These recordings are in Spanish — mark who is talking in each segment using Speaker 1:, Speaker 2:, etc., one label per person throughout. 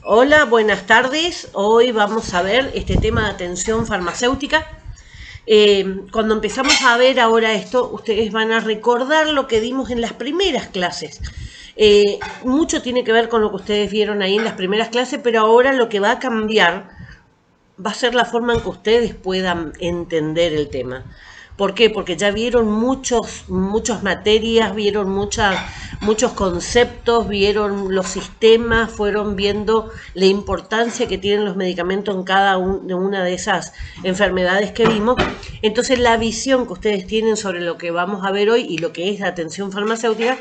Speaker 1: Hola, buenas tardes. Hoy vamos a ver este tema de atención farmacéutica. Cuando empezamos a ver ahora esto, ustedes van a recordar lo que dimos en las primeras clases. Mucho tiene que ver con lo que ustedes vieron ahí en las primeras clases, pero ahora lo que va a cambiar va a ser la forma en que ustedes puedan entender el tema. ¿Por qué? Porque ya vieron muchas materias, vieron muchos conceptos, vieron los sistemas, fueron viendo la importancia que tienen los medicamentos en una de esas enfermedades que vimos. Entonces la visión que ustedes tienen sobre lo que vamos a ver hoy y lo que es la atención farmacéutica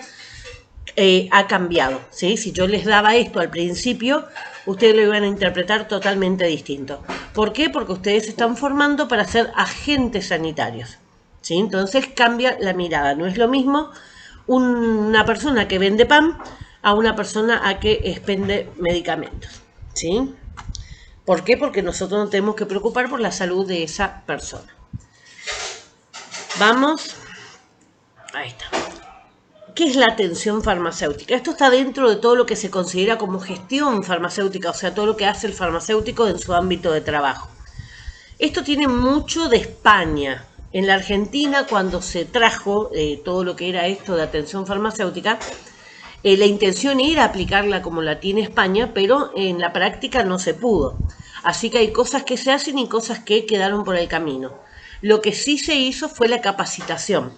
Speaker 1: ha cambiado, ¿sí? Si yo les daba esto al principio, ustedes lo iban a interpretar totalmente distinto. ¿Por qué? Porque ustedes se están formando para ser agentes sanitarios, ¿sí? Entonces cambia la mirada. No es lo mismo una persona que vende pan a una persona a que expende medicamentos, ¿sí? ¿Por qué? Porque nosotros nos tenemos que preocupar por la salud de esa persona. Vamos. Ahí está. ¿Qué es la atención farmacéutica? Esto está dentro de todo lo que se considera como gestión farmacéutica, o sea, todo lo que hace el farmacéutico en su ámbito de trabajo. Esto tiene mucho de España. En la Argentina, cuando se trajo todo lo que era esto de atención farmacéutica, la intención era aplicarla como la tiene España, pero en la práctica no se pudo. Así que hay cosas que se hacen y cosas que quedaron por el camino. Lo que sí se hizo fue la capacitación.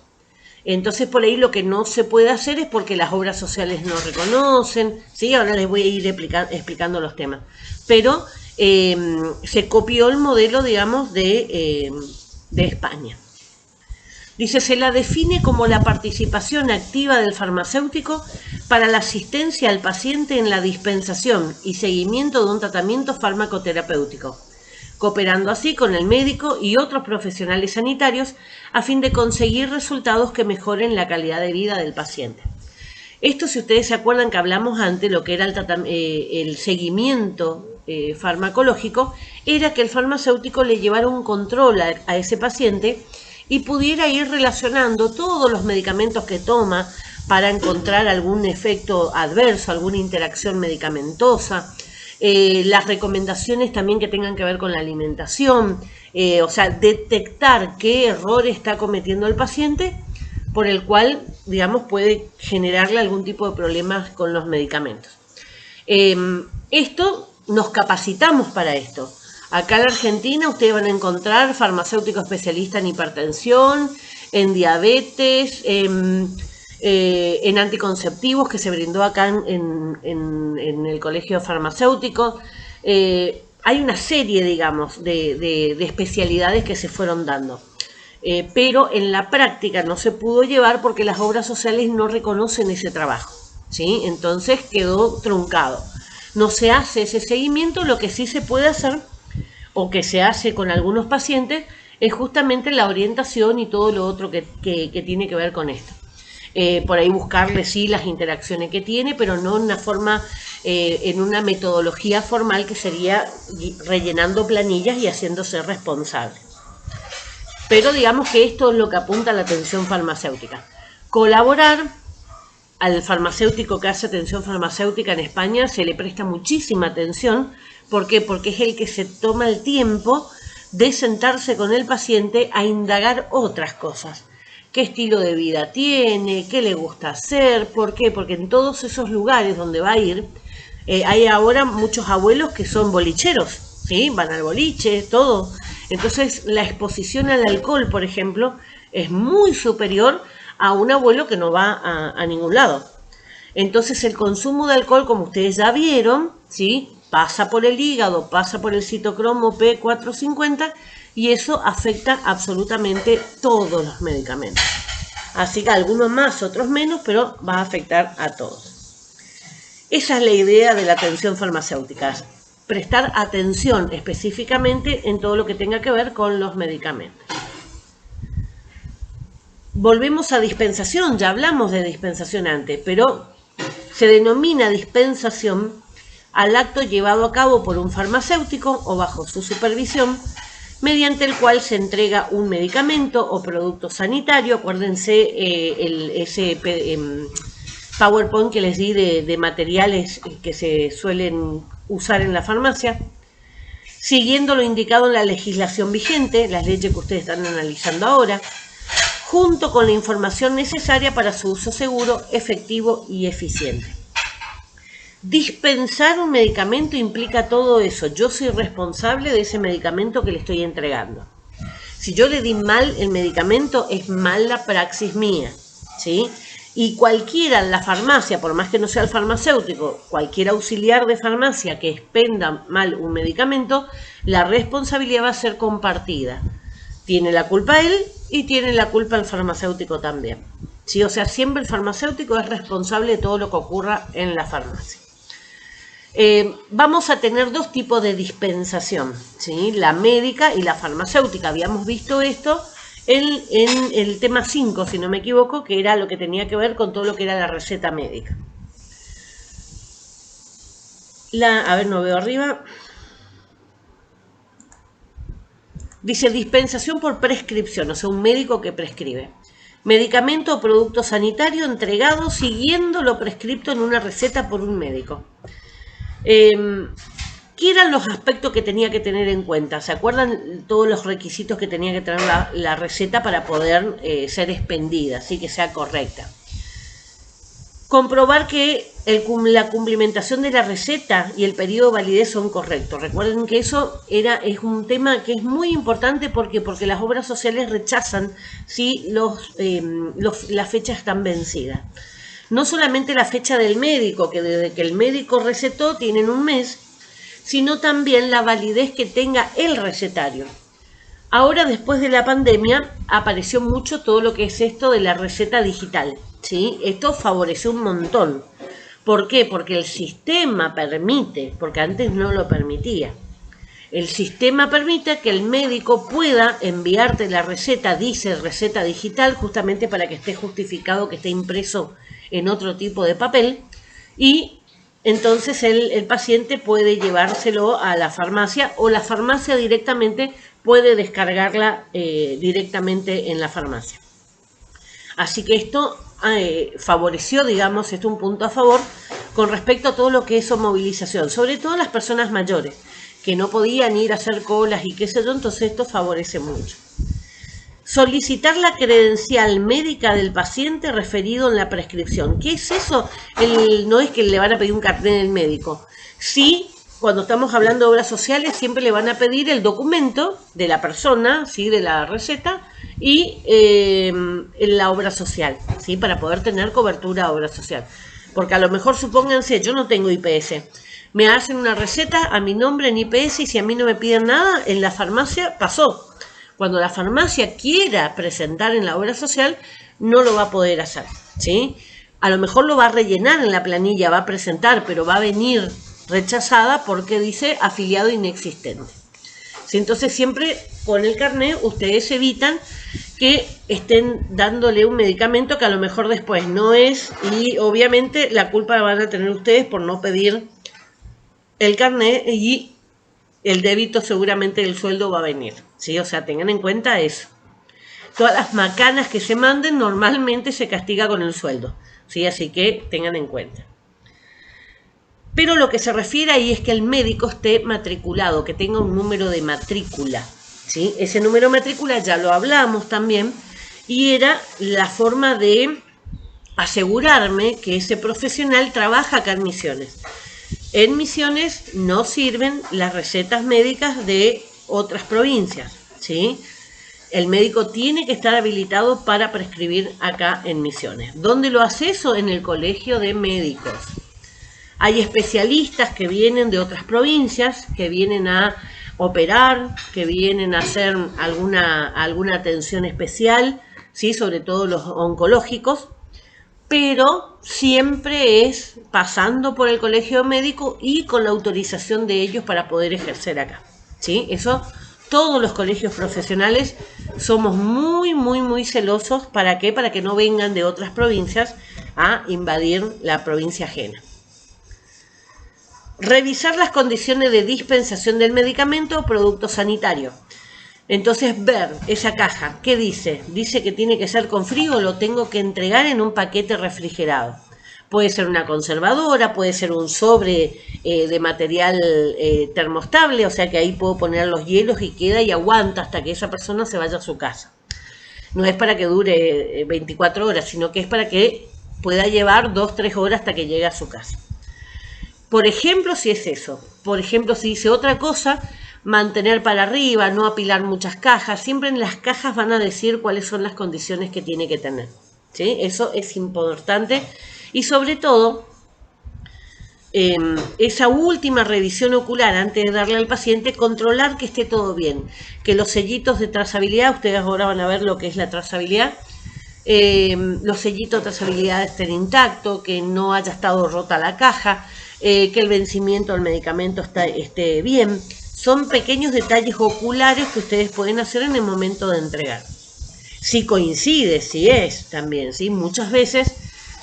Speaker 1: Entonces por ahí lo que no se puede hacer es porque las obras sociales no reconocen, ¿sí? Ahora les voy a ir explicando los temas. Pero se copió el modelo, digamos, de España. Dice, se la define como la participación activa del farmacéutico para la asistencia al paciente en la dispensación y seguimiento de un tratamiento farmacoterapéutico, cooperando así con el médico y otros profesionales sanitarios a fin de conseguir resultados que mejoren la calidad de vida del paciente. Esto, si ustedes se acuerdan que hablamos antes, lo que era el seguimiento farmacológico, era que el farmacéutico le llevara un control a ese paciente y pudiera ir relacionando todos los medicamentos que toma para encontrar algún efecto adverso, alguna interacción medicamentosa, las recomendaciones también que tengan que ver con la alimentación, o sea, detectar qué error está cometiendo el paciente por el cual, digamos, puede generarle algún tipo de problemas con los medicamentos. Esto, nos capacitamos para esto. Acá en la Argentina ustedes van a encontrar farmacéutico especialista en hipertensión, en diabetes, en anticonceptivos que se brindó acá en el colegio farmacéutico. Hay una serie, digamos, de especialidades que se fueron dando. Pero en la práctica no se pudo llevar porque las obras sociales no reconocen ese trabajo, ¿sí? Entonces quedó truncado. No se hace ese seguimiento. Lo que sí se puede hacer, o que se hace con algunos pacientes, es justamente la orientación y todo lo otro que tiene que ver con esto. Por ahí buscarle sí las interacciones que tiene, pero no en una forma, en una metodología formal que sería rellenando planillas y haciéndose responsable. Pero digamos que esto es lo que apunta a la atención farmacéutica. Colaborar al farmacéutico que hace atención farmacéutica en España se le presta muchísima atención. ¿Por qué? Porque es el que se toma el tiempo de sentarse con el paciente a indagar otras cosas. ¿Qué estilo de vida tiene? ¿Qué le gusta hacer? ¿Por qué? Porque en todos esos lugares donde va a ir, hay ahora muchos abuelos que son bolicheros, ¿sí? Van al boliche, todo. Entonces la exposición al alcohol, por ejemplo, es muy superior a un abuelo que no va a ningún lado. Entonces el consumo de alcohol, como ustedes ya vieron, ¿sí? Pasa por el hígado, pasa por el citocromo P450 y eso afecta absolutamente todos los medicamentos. Así que algunos más, otros menos, pero va a afectar a todos. Esa es la idea de la atención farmacéutica, prestar atención específicamente en todo lo que tenga que ver con los medicamentos. Volvemos a dispensación, ya hablamos de dispensación antes, pero se denomina dispensación al acto llevado a cabo por un farmacéutico o bajo su supervisión, mediante el cual se entrega un medicamento o producto sanitario. Acuérdense ese PowerPoint que les di de materiales que se suelen usar en la farmacia, siguiendo lo indicado en la legislación vigente, las leyes que ustedes están analizando ahora, junto con la información necesaria para su uso seguro, efectivo y eficiente. Dispensar un medicamento implica todo eso. Yo soy responsable de ese medicamento que le estoy entregando. Si yo le di mal el medicamento, es mala praxis mía, ¿sí? Y cualquiera en la farmacia, por más que no sea el farmacéutico, cualquier auxiliar de farmacia que expenda mal un medicamento, la responsabilidad va a ser compartida. Tiene la culpa él y tiene la culpa el farmacéutico también, ¿sí? O sea, siempre el farmacéutico es responsable de todo lo que ocurra en la farmacia. Vamos a tener dos tipos de dispensación, ¿sí? La médica y la farmacéutica. Habíamos visto esto en el tema 5, si no me equivoco, que era lo que tenía que ver con todo lo que era la receta médica. A ver, no veo arriba. Dice dispensación por prescripción, o sea, un médico que prescribe. Medicamento o producto sanitario entregado siguiendo lo prescripto en una receta por un médico. ¿Qué eran los aspectos que tenía que tener en cuenta? ¿Se acuerdan todos los requisitos que tenía que tener la receta para poder ser expendida, así que sea correcta? Comprobar que la cumplimentación de la receta y el periodo de validez son correctos. Recuerden que eso es un tema que es muy importante porque las obras sociales rechazan si las fechas están vencidas. No solamente la fecha del médico, que desde que el médico recetó tienen un mes, sino también la validez que tenga el recetario. Ahora, después de la pandemia, apareció mucho todo lo que es esto de la receta digital, ¿sí? Esto favoreció un montón. ¿Por qué? Porque el sistema permite, porque antes no lo permitía. El sistema permite que el médico pueda enviarte la receta, dice receta digital, justamente para que esté justificado, que esté impreso en otro tipo de papel, y entonces el paciente puede llevárselo a la farmacia o la farmacia directamente puede descargarla directamente en la farmacia. Así que esto favoreció, digamos, esto es un punto a favor con respecto a todo lo que es movilización, sobre todo las personas mayores, que no podían ir a hacer colas y qué sé yo, entonces esto favorece mucho. Solicitar la credencial médica del paciente referido en la prescripción. ¿Qué es eso? No es que le van a pedir un carnet del médico. Sí, cuando estamos hablando de obras sociales, siempre le van a pedir el documento de la persona, ¿sí? De la receta, y la obra social, ¿sí? Para poder tener cobertura a obra social. Porque a lo mejor, supónganse, yo no tengo IPS. Me hacen una receta a mi nombre en IPS y si a mí no me piden nada, en la farmacia pasó. Cuando la farmacia quiera presentar en la obra social, no lo va a poder hacer, ¿sí? A lo mejor lo va a rellenar en la planilla, va a presentar, pero va a venir rechazada porque dice afiliado inexistente. ¿Sí? Entonces siempre con el carnet ustedes evitan que estén dándole un medicamento que a lo mejor después no es, y obviamente la culpa la van a tener ustedes por no pedir el carnet y el débito seguramente del sueldo va a venir, ¿sí? O sea, tengan en cuenta eso. Todas las macanas que se manden normalmente se castiga con el sueldo, ¿sí? Así que tengan en cuenta. Pero lo que se refiere ahí es que el médico esté matriculado, que tenga un número de matrícula, ¿sí? Ese número de matrícula ya lo hablamos también y era la forma de asegurarme que ese profesional trabaja acá en Misiones. En Misiones no sirven las recetas médicas de otras provincias, ¿sí? El médico tiene que estar habilitado para prescribir acá en Misiones. ¿Dónde lo hace eso? En el colegio de médicos. Hay especialistas que vienen de otras provincias, que vienen a operar, que vienen a hacer alguna atención especial, ¿sí? Sobre todo los oncológicos, pero siempre es pasando por el colegio médico y con la autorización de ellos para poder ejercer acá, ¿sí? Eso, todos los colegios profesionales somos muy, muy, muy celosos. ¿Para qué? Para que no vengan de otras provincias a invadir la provincia ajena. Revisar las condiciones de dispensación del medicamento o producto sanitario. Entonces, ver esa caja, ¿qué dice? Dice que tiene que ser con frío o lo tengo que entregar en un paquete refrigerado. Puede ser una conservadora, puede ser un sobre de material termostable, o sea que ahí puedo poner los hielos y queda y aguanta hasta que esa persona se vaya a su casa. No es para que dure 24 horas, sino que es para que pueda llevar 2-3 horas hasta que llegue a su casa. Por ejemplo, si es eso. Por ejemplo, si dice otra cosa, mantener para arriba, no apilar muchas cajas. Siempre en las cajas van a decir cuáles son las condiciones que tiene que tener. ¿Sí? Eso es importante. Y sobre todo, esa última revisión ocular antes de darle al paciente, controlar que esté todo bien. Que los sellitos de trazabilidad, ustedes ahora van a ver lo que es la trazabilidad, los sellitos de trazabilidad estén intactos, que no haya estado rota la caja, que el vencimiento del medicamento esté bien. Son pequeños detalles oculares que ustedes pueden hacer en el momento de entregar. Si coincide, si es también, ¿sí? Muchas veces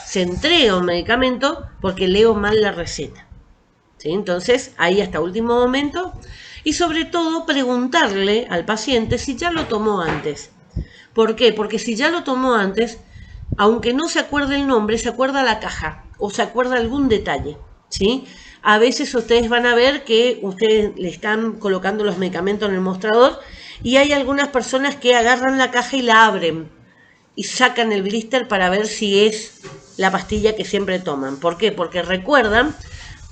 Speaker 1: se entrega un medicamento porque leo mal la receta, ¿sí? Entonces, ahí hasta último momento. Y sobre todo, preguntarle al paciente si ya lo tomó antes. ¿Por qué? Porque si ya lo tomó antes, aunque no se acuerde el nombre, se acuerda la caja o se acuerda algún detalle, ¿sí? A veces ustedes van a ver que ustedes le están colocando los medicamentos en el mostrador y hay algunas personas que agarran la caja y la abren y sacan el blister para ver si es la pastilla que siempre toman. ¿Por qué? Porque recuerdan,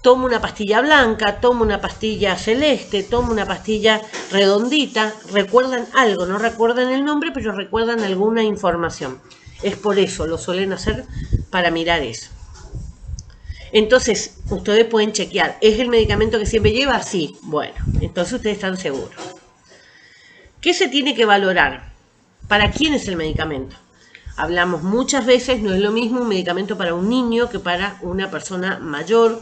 Speaker 1: tomo una pastilla blanca, tomo una pastilla celeste, tomo una pastilla redondita, recuerdan algo, no recuerdan el nombre, pero recuerdan alguna información. Es por eso, lo suelen hacer para mirar eso. Entonces, ustedes pueden chequear, ¿es el medicamento que siempre lleva? Sí, bueno, entonces ustedes están seguros. ¿Qué se tiene que valorar? ¿Para quién es el medicamento? Hablamos muchas veces, no es lo mismo un medicamento para un niño que para una persona mayor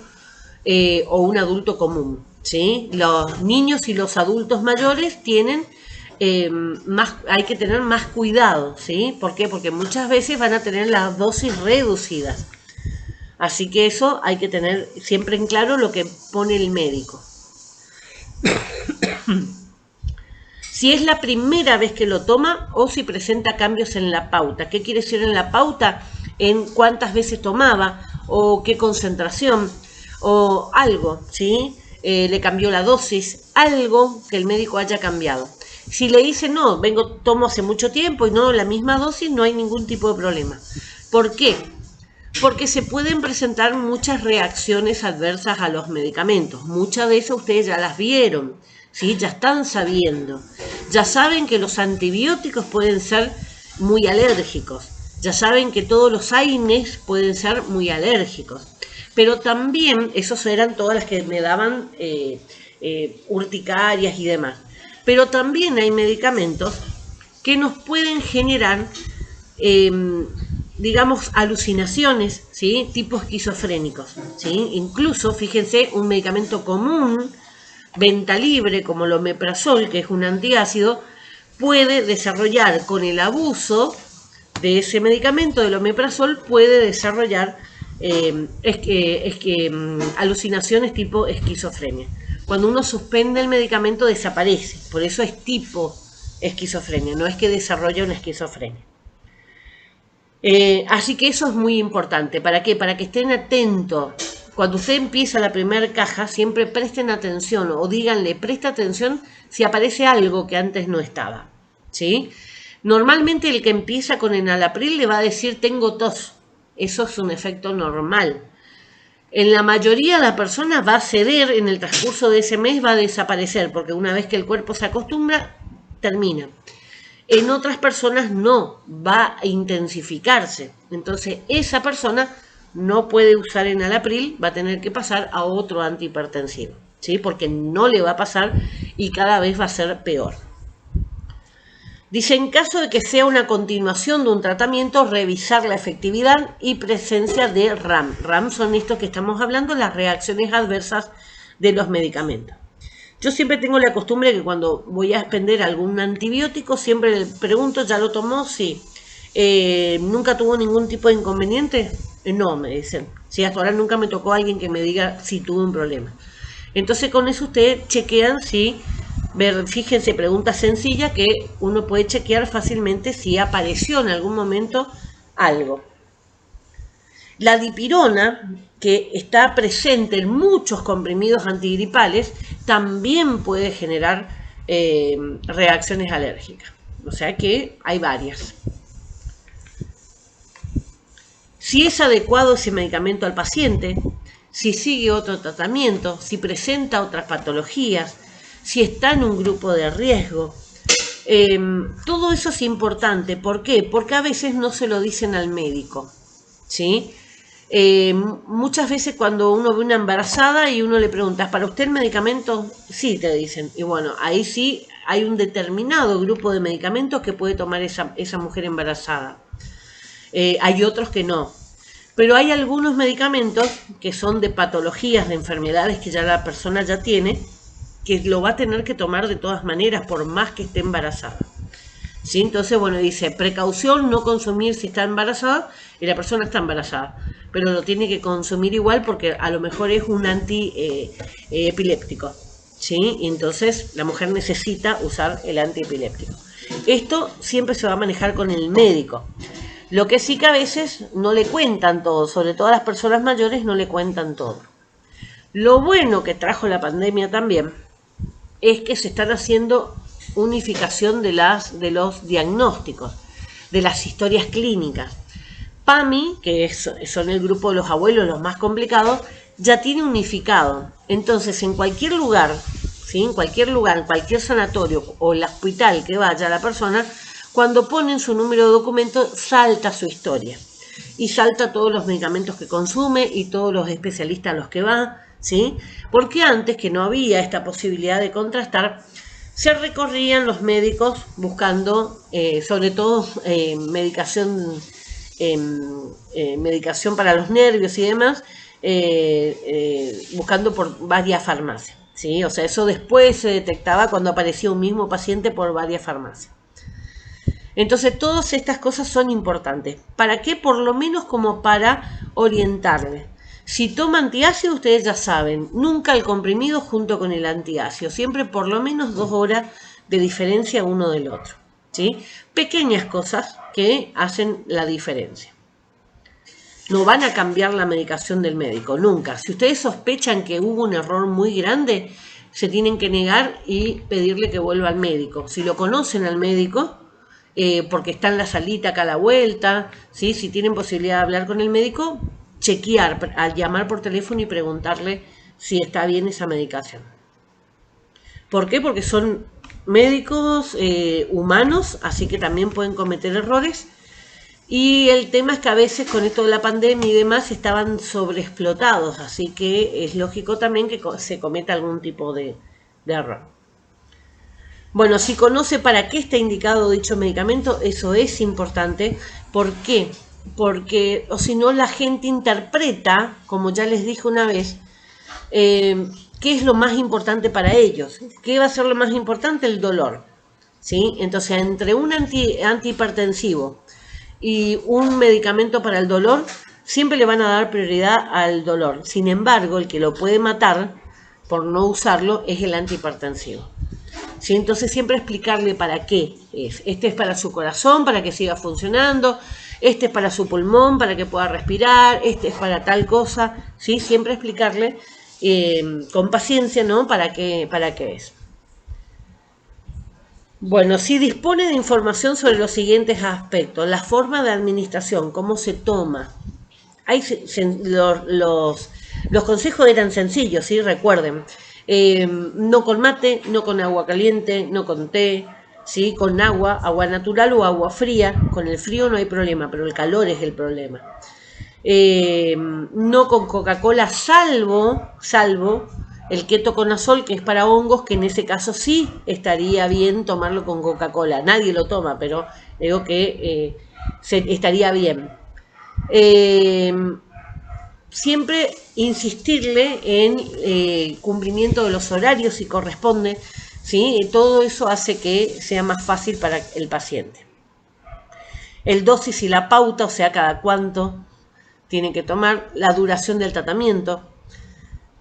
Speaker 1: o un adulto común, ¿sí? Los niños y los adultos mayores tienen hay que tener más cuidado, ¿sí? ¿Por qué? Porque muchas veces van a tener las dosis reducidas. Así que eso hay que tener siempre en claro lo que pone el médico. Si es la primera vez que lo toma o si presenta cambios en la pauta. ¿Qué quiere decir en la pauta? En cuántas veces tomaba o qué concentración o algo, ¿sí? Le cambió la dosis, algo que el médico haya cambiado. Si le dice no, tomo hace mucho tiempo y no la misma dosis, no hay ningún tipo de problema. ¿Por qué? Porque se pueden presentar muchas reacciones adversas a los medicamentos. Muchas de esas ustedes ya las vieron, ¿sí? Ya están sabiendo. Ya saben que los antibióticos pueden ser muy alérgicos. Ya saben que todos los AINES pueden ser muy alérgicos. Pero también, esos eran todas las que me daban urticarias y demás. Pero también hay medicamentos que nos pueden generar digamos, alucinaciones, ¿sí? Tipo esquizofrénicos, ¿sí? Incluso, fíjense, un medicamento común, venta libre, como el omeprazol, que es un antiácido, puede desarrollar, con el abuso de ese medicamento, del omeprazol, puede desarrollar alucinaciones tipo esquizofrenia. Cuando uno suspende el medicamento desaparece, por eso es tipo esquizofrenia, no es que desarrolla una esquizofrenia. Así que eso es muy importante. ¿Para qué? Para que estén atentos. Cuando usted empieza la primera caja, siempre presten atención o díganle, presta atención si aparece algo que antes no estaba, ¿sí? Normalmente el que empieza con enalapril le va a decir tengo tos. Eso es un efecto normal. En la mayoría de las personas va a ceder en el transcurso de ese mes, va a desaparecer, porque una vez que el cuerpo se acostumbra, termina. En otras personas no, va a intensificarse. Entonces, esa persona no puede usar enalapril, va a tener que pasar a otro antihipertensivo, ¿sí? Porque no le va a pasar y cada vez va a ser peor. Dice, en caso de que sea una continuación de un tratamiento, revisar la efectividad y presencia de RAM. RAM son estos que estamos hablando, las reacciones adversas de los medicamentos. Yo siempre tengo la costumbre que cuando voy a expender algún antibiótico, siempre le pregunto, ¿ya lo tomó? Sí. ¿Nunca tuvo ningún tipo de inconveniente? No, me dicen. Sí, hasta ahora nunca me tocó alguien que me diga si tuve un problema. Entonces con eso ustedes chequean si, fíjense, preguntas sencillas que uno puede chequear fácilmente si apareció en algún momento algo. La dipirona, que está presente en muchos comprimidos antigripales, también puede generar reacciones alérgicas. O sea que hay varias. Si es adecuado ese medicamento al paciente, si sigue otro tratamiento, si presenta otras patologías, si está en un grupo de riesgo. Todo eso es importante. ¿Por qué? Porque a veces no se lo dicen al médico, ¿sí? Muchas veces cuando uno ve una embarazada y uno le pregunta, ¿para usted el medicamento? Sí, te dicen. Y bueno, ahí sí hay un determinado grupo de medicamentos que puede tomar esa mujer embarazada. Hay otros que no. Pero hay algunos medicamentos que son de patologías, de enfermedades que ya la persona ya tiene, que lo va a tener que tomar de todas maneras, por más que esté embarazada. ¿Sí? Entonces, bueno, dice, precaución, no consumir si está embarazada, y la persona está embarazada, pero lo tiene que consumir igual porque a lo mejor es un antiepiléptico. ¿Sí? Y entonces la mujer necesita usar el antiepiléptico. Esto siempre se va a manejar con el médico. Lo que sí que a veces no le cuentan todo, sobre todo a las personas mayores no le cuentan todo. Lo bueno que trajo la pandemia también es que se están haciendo unificación de los diagnósticos, de las historias clínicas. PAMI, que son el grupo de los abuelos los más complicados, ya tiene unificado. Entonces, en cualquier lugar, ¿sí? En cualquier sanatorio o el hospital que vaya la persona, cuando ponen su número de documento, salta su historia. Y salta todos los medicamentos que consume y todos los especialistas a los que va, ¿sí? Porque antes, que no había esta posibilidad de contrastar, se recorrían los médicos buscando, sobre todo, medicación para los nervios y demás, buscando por varias farmacias, ¿sí? O sea, eso después se detectaba cuando aparecía un mismo paciente por varias farmacias. Entonces, todas estas cosas son importantes. ¿Para qué? Por lo menos como para orientarle. Si toma antiácido, ustedes ya saben, nunca el comprimido junto con el antiácido, siempre por lo menos 2 horas de diferencia uno del otro, ¿sí? Pequeñas cosas que hacen la diferencia. No van a cambiar la medicación del médico, nunca. Si ustedes sospechan que hubo un error muy grande, se tienen que negar y pedirle que vuelva al médico. Si lo conocen al médico, porque está en la salita acá a la vuelta, ¿sí? Si tienen posibilidad de hablar con el médico, chequear, al llamar por teléfono y preguntarle si está bien esa medicación. ¿Por qué? Porque son médicos humanos, así que también pueden cometer errores. Y el tema es que a veces con esto de la pandemia y demás estaban sobreexplotados, así que es lógico también que se cometa algún tipo de error. Bueno, si conoce para qué está indicado dicho medicamento, eso es importante. ¿Por qué? Porque, o si no, la gente interpreta, como ya les dije una vez, qué es lo más importante para ellos. ¿Qué va a ser lo más importante? El dolor, ¿sí? Entonces, entre un antihipertensivo y un medicamento para el dolor, siempre le van a dar prioridad al dolor. Sin embargo, el que lo puede matar por no usarlo es el antihipertensivo. ¿Sí? Entonces siempre explicarle para qué es. Este es para su corazón, para que siga funcionando. Este es para su pulmón, para que pueda respirar. Este es para tal cosa. ¿Sí? Siempre explicarle con paciencia, ¿no? ¿Para qué es? Bueno, si dispone de información sobre los siguientes aspectos. La forma de administración, cómo se toma. Los consejos eran sencillos, ¿sí? Recuerden. No con mate, no con agua caliente, no con té, ¿sí? Con agua natural o agua fría. Con el frío no hay problema, pero el calor es el problema. No con Coca-Cola, salvo el ketoconazol, que es para hongos, que en ese caso sí estaría bien tomarlo con Coca-Cola. Nadie lo toma, pero digo que estaría bien. Siempre insistirle en cumplimiento de los horarios si corresponde, ¿sí? Todo eso hace que sea más fácil para el paciente. El dosis y la pauta, o sea, cada cuánto tiene que tomar, la duración del tratamiento,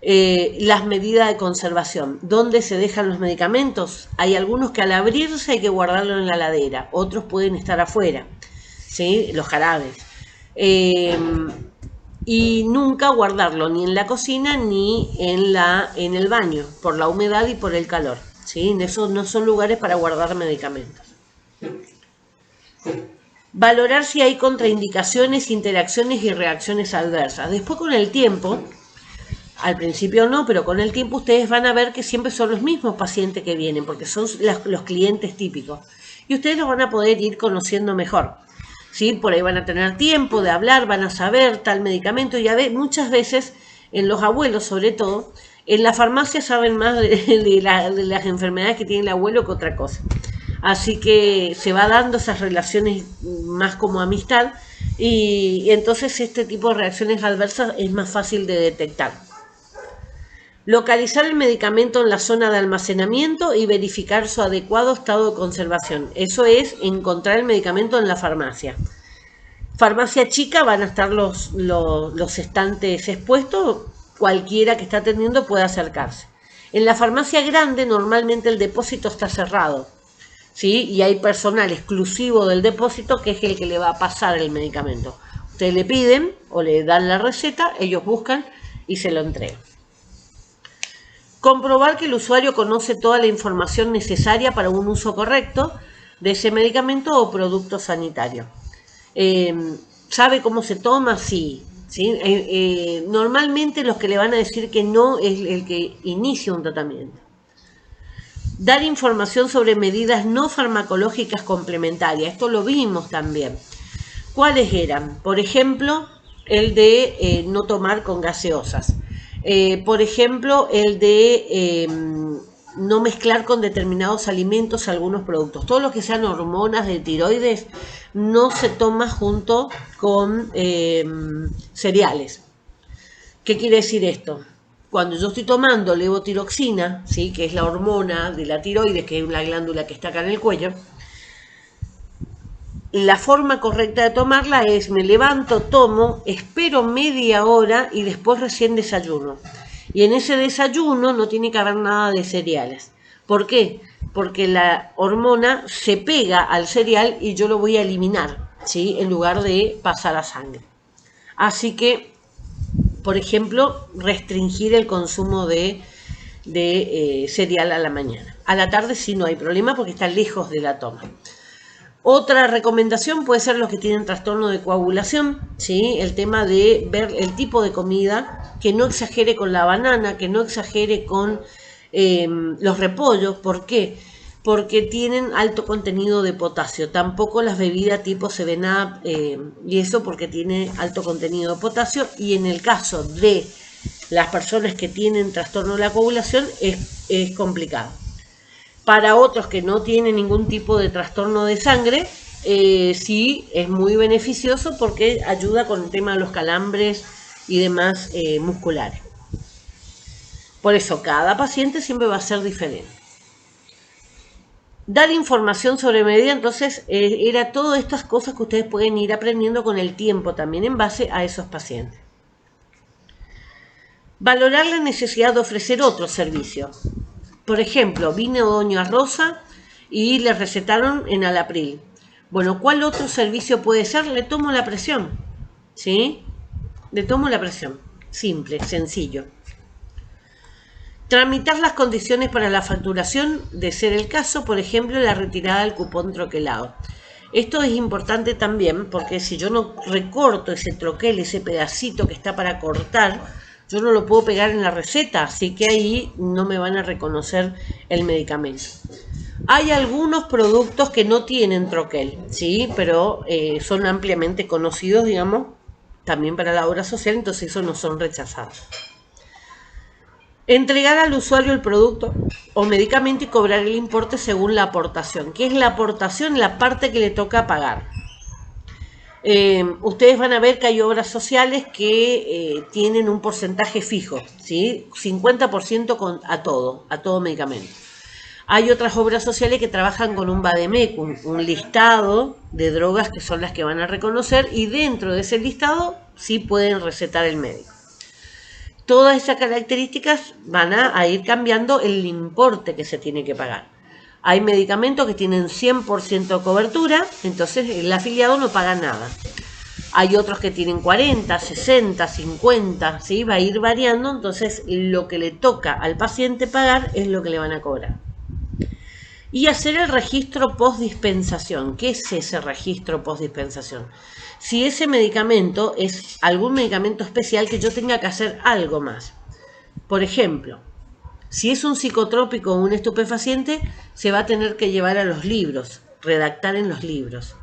Speaker 1: las medidas de conservación. ¿Dónde se dejan los medicamentos? Hay algunos que al abrirse hay que guardarlo en la heladera, otros pueden estar afuera, ¿sí? Los jarabes. y nunca guardarlo ni en la cocina ni en el baño, por la humedad y por el calor. ¿Sí? Esos no son lugares para guardar medicamentos. Valorar si hay contraindicaciones, interacciones y reacciones adversas. Después, con el tiempo, al principio no, pero con el tiempo ustedes van a ver que siempre son los mismos pacientes que vienen, porque son los clientes típicos. Y ustedes los van a poder ir conociendo mejor. ¿Sí? Por ahí van a tener tiempo de hablar, van a saber tal medicamento. Y muchas veces, en los abuelos sobre todo, en la farmacia saben más de las enfermedades que tiene el abuelo que otra cosa. Así que se va dando esas relaciones más como amistad y entonces este tipo de reacciones adversas es más fácil de detectar. Localizar el medicamento en la zona de almacenamiento y verificar su adecuado estado de conservación. Eso es encontrar el medicamento en la farmacia. Farmacia chica van a estar los estantes expuestos, cualquiera que está atendiendo puede acercarse. En la farmacia grande normalmente el depósito está cerrado, ¿sí? Y hay personal exclusivo del depósito que es el que le va a pasar el medicamento. Ustedes le piden o le dan la receta, ellos buscan y se lo entregan. Comprobar que el usuario conoce toda la información necesaria para un uso correcto de ese medicamento o producto sanitario. ¿Sabe cómo se toma? Sí. ¿Sí? Normalmente los que le van a decir que no es el que inicia un tratamiento. Dar información sobre medidas no farmacológicas complementarias. Esto lo vimos también. ¿Cuáles eran? Por ejemplo, el de no tomar con gaseosas. Por ejemplo, el de no mezclar con determinados alimentos algunos productos. Todo lo que sean hormonas de tiroides no se toma junto con cereales. ¿Qué quiere decir esto? Cuando yo estoy tomando levotiroxina, ¿sí? Que es la hormona de la tiroides, que es una glándula que está acá en el cuello, la forma correcta de tomarla es: me levanto, tomo, espero media hora y después recién desayuno. Y en ese desayuno no tiene que haber nada de cereales. ¿Por qué? Porque la hormona se pega al cereal y yo lo voy a eliminar, ¿sí? En lugar de pasar a sangre. Así que, por ejemplo, restringir el consumo de cereal a la mañana. A la tarde sí no hay problema porque está lejos de la toma. Otra recomendación puede ser los que tienen trastorno de coagulación, ¿sí? El tema de ver el tipo de comida, que no exagere con la banana, que no exagere con los repollos. ¿Por qué? Porque tienen alto contenido de potasio. Tampoco las bebidas tipo 7up y eso, porque tiene alto contenido de potasio. Y en el caso de las personas que tienen trastorno de la coagulación es complicado. Para otros que no tienen ningún tipo de trastorno de sangre, sí es muy beneficioso porque ayuda con el tema de los calambres y demás musculares. Por eso cada paciente siempre va a ser diferente. Dar información sobre medida, entonces, era todas estas cosas que ustedes pueden ir aprendiendo con el tiempo también en base a esos pacientes. Valorar la necesidad de ofrecer otro servicio. Por ejemplo, vino doña Rosa y le recetaron enalapril. Bueno, ¿cuál otro servicio puede ser? Le tomo la presión, ¿sí? Le tomo la presión. Simple, sencillo. Tramitar las condiciones para la facturación, de ser el caso, por ejemplo, la retirada del cupón troquelado. Esto es importante también porque si yo no recorto ese troquel, ese pedacito que está para cortar, yo no lo puedo pegar en la receta, así que ahí no me van a reconocer el medicamento. Hay algunos productos que no tienen troquel, ¿sí? Pero son ampliamente conocidos, digamos, también para la obra social, entonces esos no son rechazados. Entregar al usuario el producto o medicamento y cobrar el importe según la aportación. ¿Qué es la aportación? La parte que le toca pagar. Ustedes van a ver que hay obras sociales que tienen un porcentaje fijo, ¿sí? 50% a todo medicamento. Hay otras obras sociales que trabajan con un vademecum, un listado de drogas que son las que van a reconocer, y dentro de ese listado sí pueden recetar el médico. Todas esas características van a ir cambiando el importe que se tiene que pagar. Hay medicamentos que tienen 100% de cobertura, entonces el afiliado no paga nada. Hay otros que tienen 40, 60, 50, ¿sí? Va a ir variando, entonces lo que le toca al paciente pagar es lo que le van a cobrar. Y hacer el registro post-dispensación. ¿Qué es ese registro post-dispensación? Si ese medicamento es algún medicamento especial que yo tenga que hacer algo más. Por ejemplo, si es un psicotrópico o un estupefaciente, se va a tener que llevar a los libros, redactar en los libros.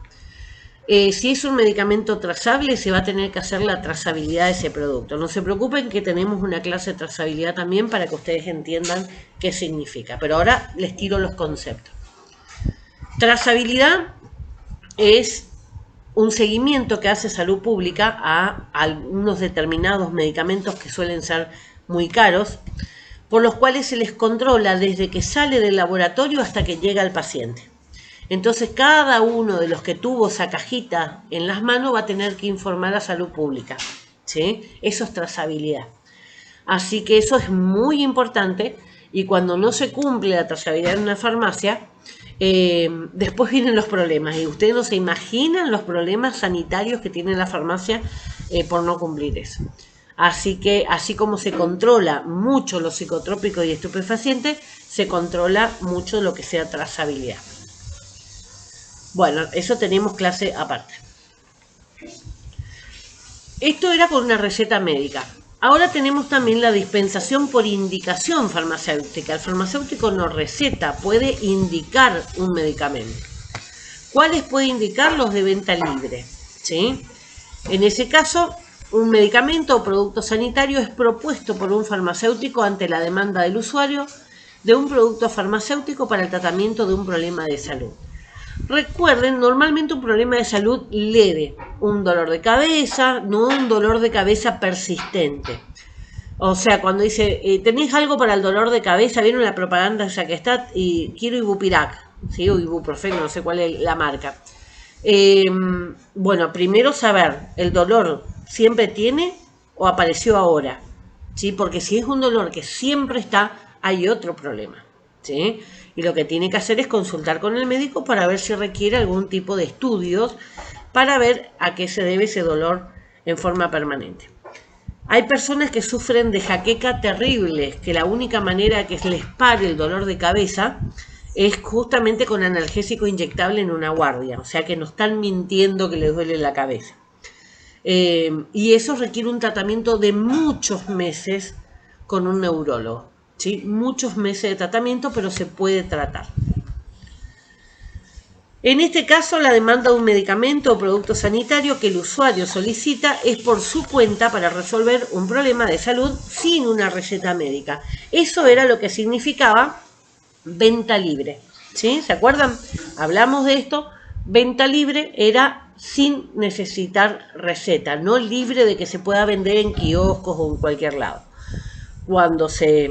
Speaker 1: Si es un medicamento trazable, se va a tener que hacer la trazabilidad de ese producto. No se preocupen que tenemos una clase de trazabilidad también para que ustedes entiendan qué significa. Pero ahora les tiro los conceptos. Trazabilidad es un seguimiento que hace Salud Pública a algunos determinados medicamentos que suelen ser muy caros, por los cuales se les controla desde que sale del laboratorio hasta que llega al paciente. Entonces, cada uno de los que tuvo esa cajita en las manos va a tener que informar a Salud Pública, ¿sí? Eso es trazabilidad. Así que eso es muy importante, y cuando no se cumple la trazabilidad en una farmacia, después vienen los problemas, y ustedes no se imaginan los problemas sanitarios que tiene la farmacia por no cumplir eso. Así que, así como se controla mucho los psicotrópicos y estupefacientes, se controla mucho lo que sea trazabilidad. Bueno, eso tenemos clase aparte. Esto era con una receta médica. Ahora tenemos también la dispensación por indicación farmacéutica. El farmacéutico no receta, puede indicar un medicamento. ¿Cuáles puede indicar? Los de venta libre, ¿sí? En ese caso, un medicamento o producto sanitario es propuesto por un farmacéutico ante la demanda del usuario de un producto farmacéutico para el tratamiento de un problema de salud. Recuerden, normalmente un problema de salud leve, un dolor de cabeza, no un dolor de cabeza persistente. O sea, cuando dice, ¿tenés algo para el dolor de cabeza? Vieron la propaganda esa que está, y quiero Ibupirac, ¿sí? O ibuprofeno, no sé cuál es la marca. Bueno, primero saber, ¿el dolor siempre tiene o apareció ahora? ¿Sí? Porque si es un dolor que siempre está, hay otro problema, ¿sí? Y lo que tiene que hacer es consultar con el médico para ver si requiere algún tipo de estudios para ver a qué se debe ese dolor en forma permanente. Hay personas que sufren de jaqueca terrible, que la única manera que les pare el dolor de cabeza es justamente con analgésico inyectable en una guardia. O sea que no están mintiendo que les duele la cabeza. Y eso requiere un tratamiento de muchos meses con un neurólogo. ¿Sí? Muchos meses de tratamiento, pero se puede tratar. En este caso, la demanda de un medicamento o producto sanitario que el usuario solicita es por su cuenta para resolver un problema de salud sin una receta médica. Eso era lo que significaba venta libre, ¿sí? ¿Se acuerdan? Hablamos de esto. Venta libre era sin necesitar receta, no libre de que se pueda vender en kioscos o en cualquier lado. Cuando se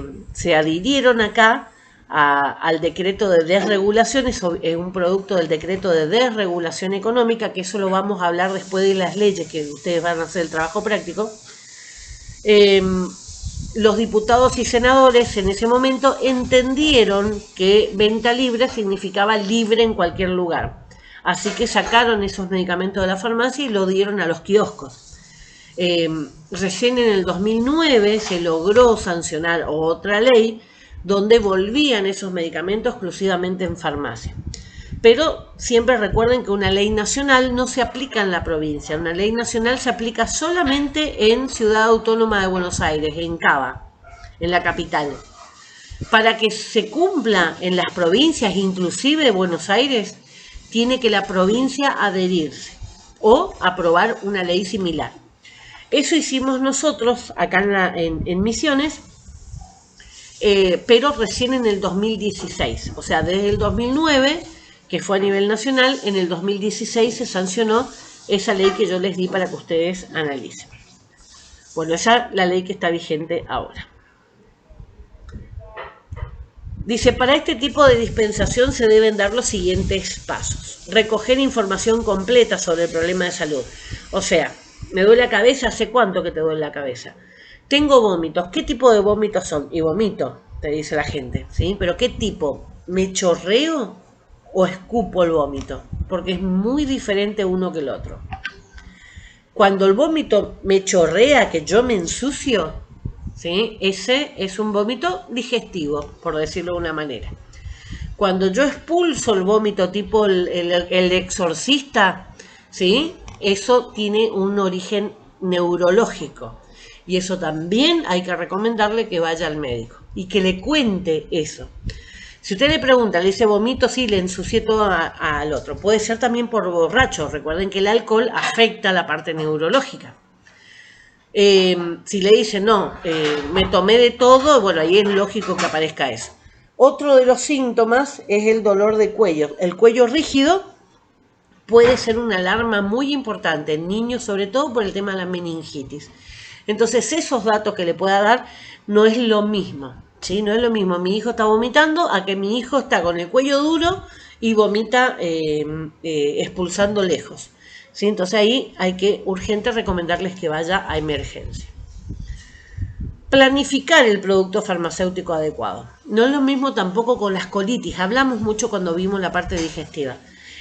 Speaker 1: adhirieron acá al decreto de desregulación, es un producto del decreto de desregulación económica, que eso lo vamos a hablar después de las leyes, que ustedes van a hacer el trabajo práctico. Los diputados y senadores en ese momento entendieron que venta libre significaba libre en cualquier lugar. Así que sacaron esos medicamentos de la farmacia y lo dieron a los kioscos. Recién en el 2009 se logró sancionar otra ley donde volvían esos medicamentos exclusivamente en farmacia. Pero siempre recuerden que una ley nacional no se aplica en la provincia. Una ley nacional se aplica solamente en Ciudad Autónoma de Buenos Aires, en Cava, en la capital. Para que se cumpla en las provincias, inclusive de Buenos Aires, tiene que la provincia adherirse o aprobar una ley similar. Eso hicimos nosotros acá en Misiones, pero recién en el 2016. O sea, desde el 2009, que fue a nivel nacional, en el 2016 se sancionó esa ley que yo les di para que ustedes analicen. Bueno, esa es la ley que está vigente ahora. Dice, para este tipo de dispensación se deben dar los siguientes pasos. Recoger información completa sobre el problema de salud. O sea, me duele la cabeza, ¿hace cuánto que te duele la cabeza? Tengo vómitos, ¿qué tipo de vómitos son? Y vomito, te dice la gente, ¿sí? Pero ¿qué tipo? ¿Me chorreo o escupo el vómito? Porque es muy diferente uno que el otro. Cuando el vómito me chorrea, que yo me ensucio, ¿sí? Ese es un vómito digestivo, por decirlo de una manera. Cuando yo expulso el vómito tipo el exorcista, ¿sí? Eso tiene un origen neurológico. Y eso también hay que recomendarle que vaya al médico y que le cuente eso. Si usted le pregunta, le dice vomito, sí, le ensucié todo al otro. Puede ser también por borracho. Recuerden que el alcohol afecta la parte neurológica. Si le dice no, me tomé de todo, bueno, ahí es lógico que aparezca eso. Otro de los síntomas es el dolor de cuello. El cuello rígido puede ser una alarma muy importante en niños, sobre todo por el tema de la meningitis. Entonces, esos datos que le pueda dar no es lo mismo, ¿sí? No es lo mismo mi hijo está vomitando a que mi hijo está con el cuello duro y vomita expulsando lejos, ¿sí? Entonces ahí hay que urgente recomendarles que vaya a emergencia. Planificar el producto farmacéutico adecuado. No es lo mismo tampoco con las colitis. Hablamos mucho cuando vimos la parte digestiva.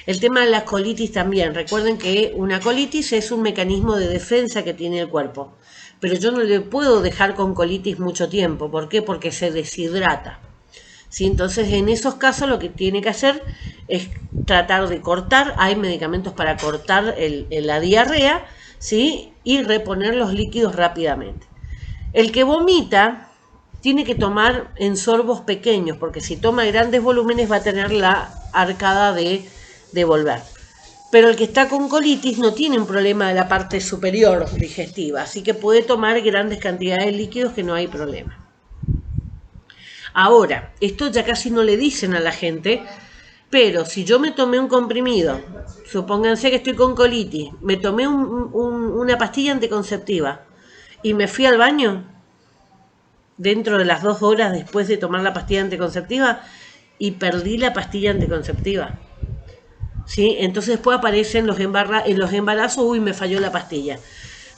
Speaker 1: El tema de las colitis también. Recuerden que una colitis es un mecanismo de defensa que tiene el cuerpo. Pero yo no le puedo dejar con colitis mucho tiempo. ¿Por qué? Porque se deshidrata. ¿Sí? Entonces, en esos casos lo que tiene que hacer es tratar de cortar. Hay medicamentos para cortar la diarrea, ¿sí? Y reponer los líquidos rápidamente. El que vomita tiene que tomar en sorbos pequeños, porque si toma grandes volúmenes va a tener la arcada de volver. Pero el que está con colitis no tiene un problema de la parte superior digestiva, así que puede tomar grandes cantidades de líquidos que no hay problema. Ahora, esto ya casi no le dicen a la gente, pero si yo me tomé un comprimido, supónganse que estoy con colitis, me tomé una pastilla anticonceptiva y me fui al baño dentro de las 2 horas después de tomar la pastilla anticonceptiva y perdí la pastilla anticonceptiva. ¿Sí? Entonces después aparecen en los embarazos, uy, me falló la pastilla.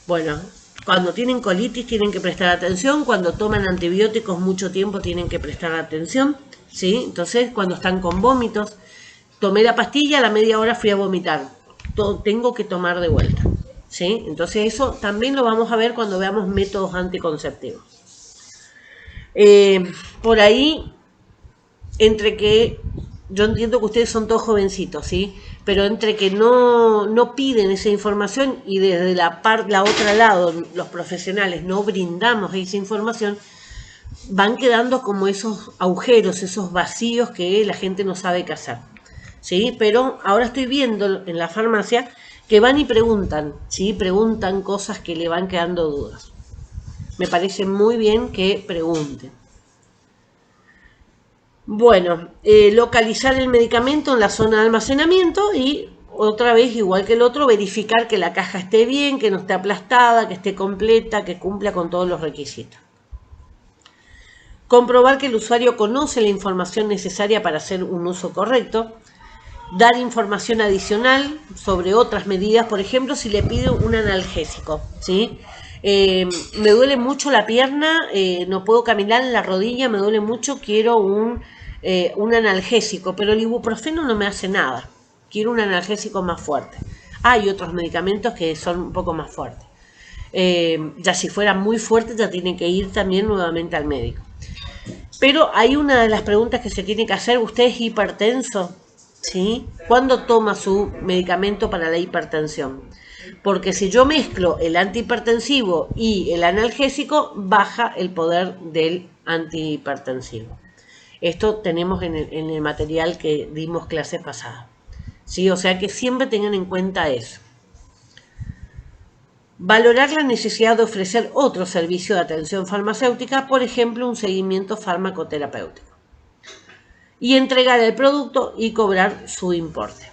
Speaker 1: Bueno, cuando tienen colitis tienen que prestar atención, cuando toman antibióticos mucho tiempo tienen que prestar atención, ¿sí? Entonces cuando están con vómitos, tomé la pastilla, a la media hora fui a vomitar, tengo que tomar de vuelta, ¿sí? Entonces eso también lo vamos a ver cuando veamos métodos anticonceptivos. Por ahí, entre que yo entiendo que ustedes son todos jovencitos, ¿sí? Pero entre que no piden esa información y desde la otra lado, los profesionales no brindamos esa información, van quedando como esos agujeros, esos vacíos que la gente no sabe qué hacer, ¿sí? Pero ahora estoy viendo en la farmacia que van y preguntan, ¿sí? Preguntan cosas que le van quedando dudas. Me parece muy bien que pregunten. Bueno, localizar el medicamento en la zona de almacenamiento y otra vez, igual que el otro, verificar que la caja esté bien, que no esté aplastada, que esté completa, que cumpla con todos los requisitos. Comprobar que el usuario conoce la información necesaria para hacer un uso correcto. Dar información adicional sobre otras medidas, por ejemplo, si le pido un analgésico, ¿sí? Me duele mucho la pierna, no puedo caminar en la rodilla, me duele mucho, quiero un analgésico, pero el ibuprofeno no me hace nada, quiero un analgésico más fuerte. Hay otros medicamentos que son un poco más fuertes. Ya si fuera muy fuerte ya tiene que ir también nuevamente al médico. Pero hay una de las preguntas que se tiene que hacer, ¿usted es hipertenso? ¿Sí? ¿Cuándo toma su medicamento para la hipertensión? Porque si yo mezclo el antihipertensivo y el analgésico, baja el poder del antihipertensivo. Esto tenemos en el material que dimos clases pasadas, ¿sí? O sea que siempre tengan en cuenta eso. Valorar la necesidad de ofrecer otro servicio de atención farmacéutica, por ejemplo, un seguimiento farmacoterapéutico. Y entregar el producto y cobrar su importe.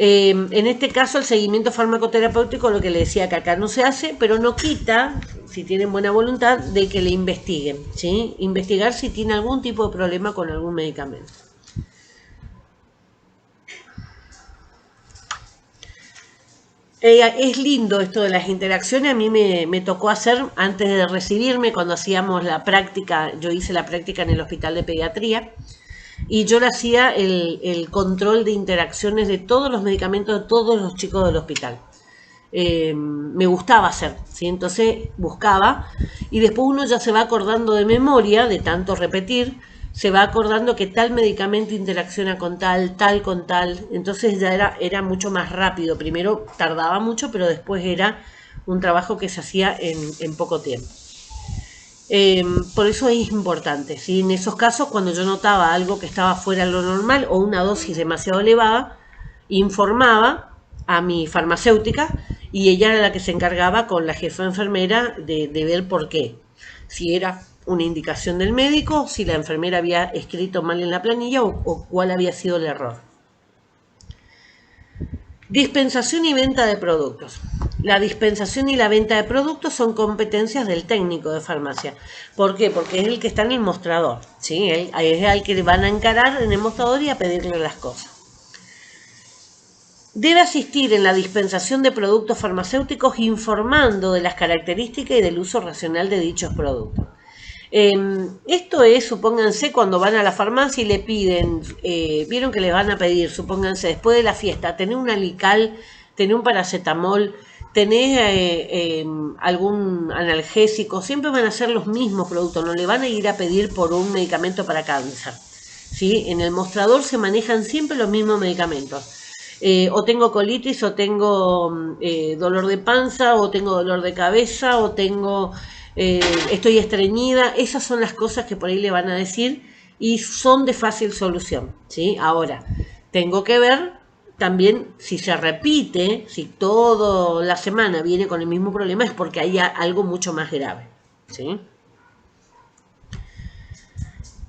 Speaker 1: En este caso, el seguimiento farmacoterapéutico, lo que le decía que acá no se hace, pero no quita, si tienen buena voluntad, de que le investiguen, ¿sí? Investigar si tiene algún tipo de problema con algún medicamento. Es lindo esto de las interacciones, a mí me tocó hacer antes de recibirme, cuando hacíamos la práctica, yo hice la práctica en el hospital de pediatría, y yo le hacía el control de interacciones de todos los medicamentos de todos los chicos del hospital. me gustaba hacer, ¿sí? Entonces buscaba y después uno ya se va acordando de memoria, de tanto repetir, se va acordando que tal medicamento interacciona con tal con tal, entonces ya era mucho más rápido. Primero tardaba mucho, pero después era un trabajo que se hacía en poco tiempo. Por eso es importante, ¿sí? En esos casos, cuando yo notaba algo que estaba fuera de lo normal o una dosis demasiado elevada, informaba a mi farmacéutica y ella era la que se encargaba con la jefa enfermera de ver por qué. Si era una indicación del médico, si la enfermera había escrito mal en la planilla o cuál había sido el error. Dispensación y venta de productos. La dispensación y la venta de productos son competencias del técnico de farmacia. ¿Por qué? Porque es el que está en el mostrador, ¿sí? Es al que van a encarar en el mostrador y a pedirle las cosas. Debe asistir en la dispensación de productos farmacéuticos informando de las características y del uso racional de dichos productos. Esto es, supónganse, cuando van a la farmacia y le piden, vieron que les van a pedir, supónganse, después de la fiesta, tenés un alical, tenés un paracetamol, tenés algún analgésico, siempre van a ser los mismos productos, no le van a ir a pedir por un medicamento para cáncer, ¿sí? En el mostrador se manejan siempre los mismos medicamentos. O tengo colitis, o tengo dolor de panza, o tengo dolor de cabeza, o tengo estoy estreñida. Esas son las cosas que por ahí le van a decir y son de fácil solución, ¿sí? Ahora, tengo que ver también si se repite, si toda la semana viene con el mismo problema, es porque hay algo mucho más grave, ¿sí?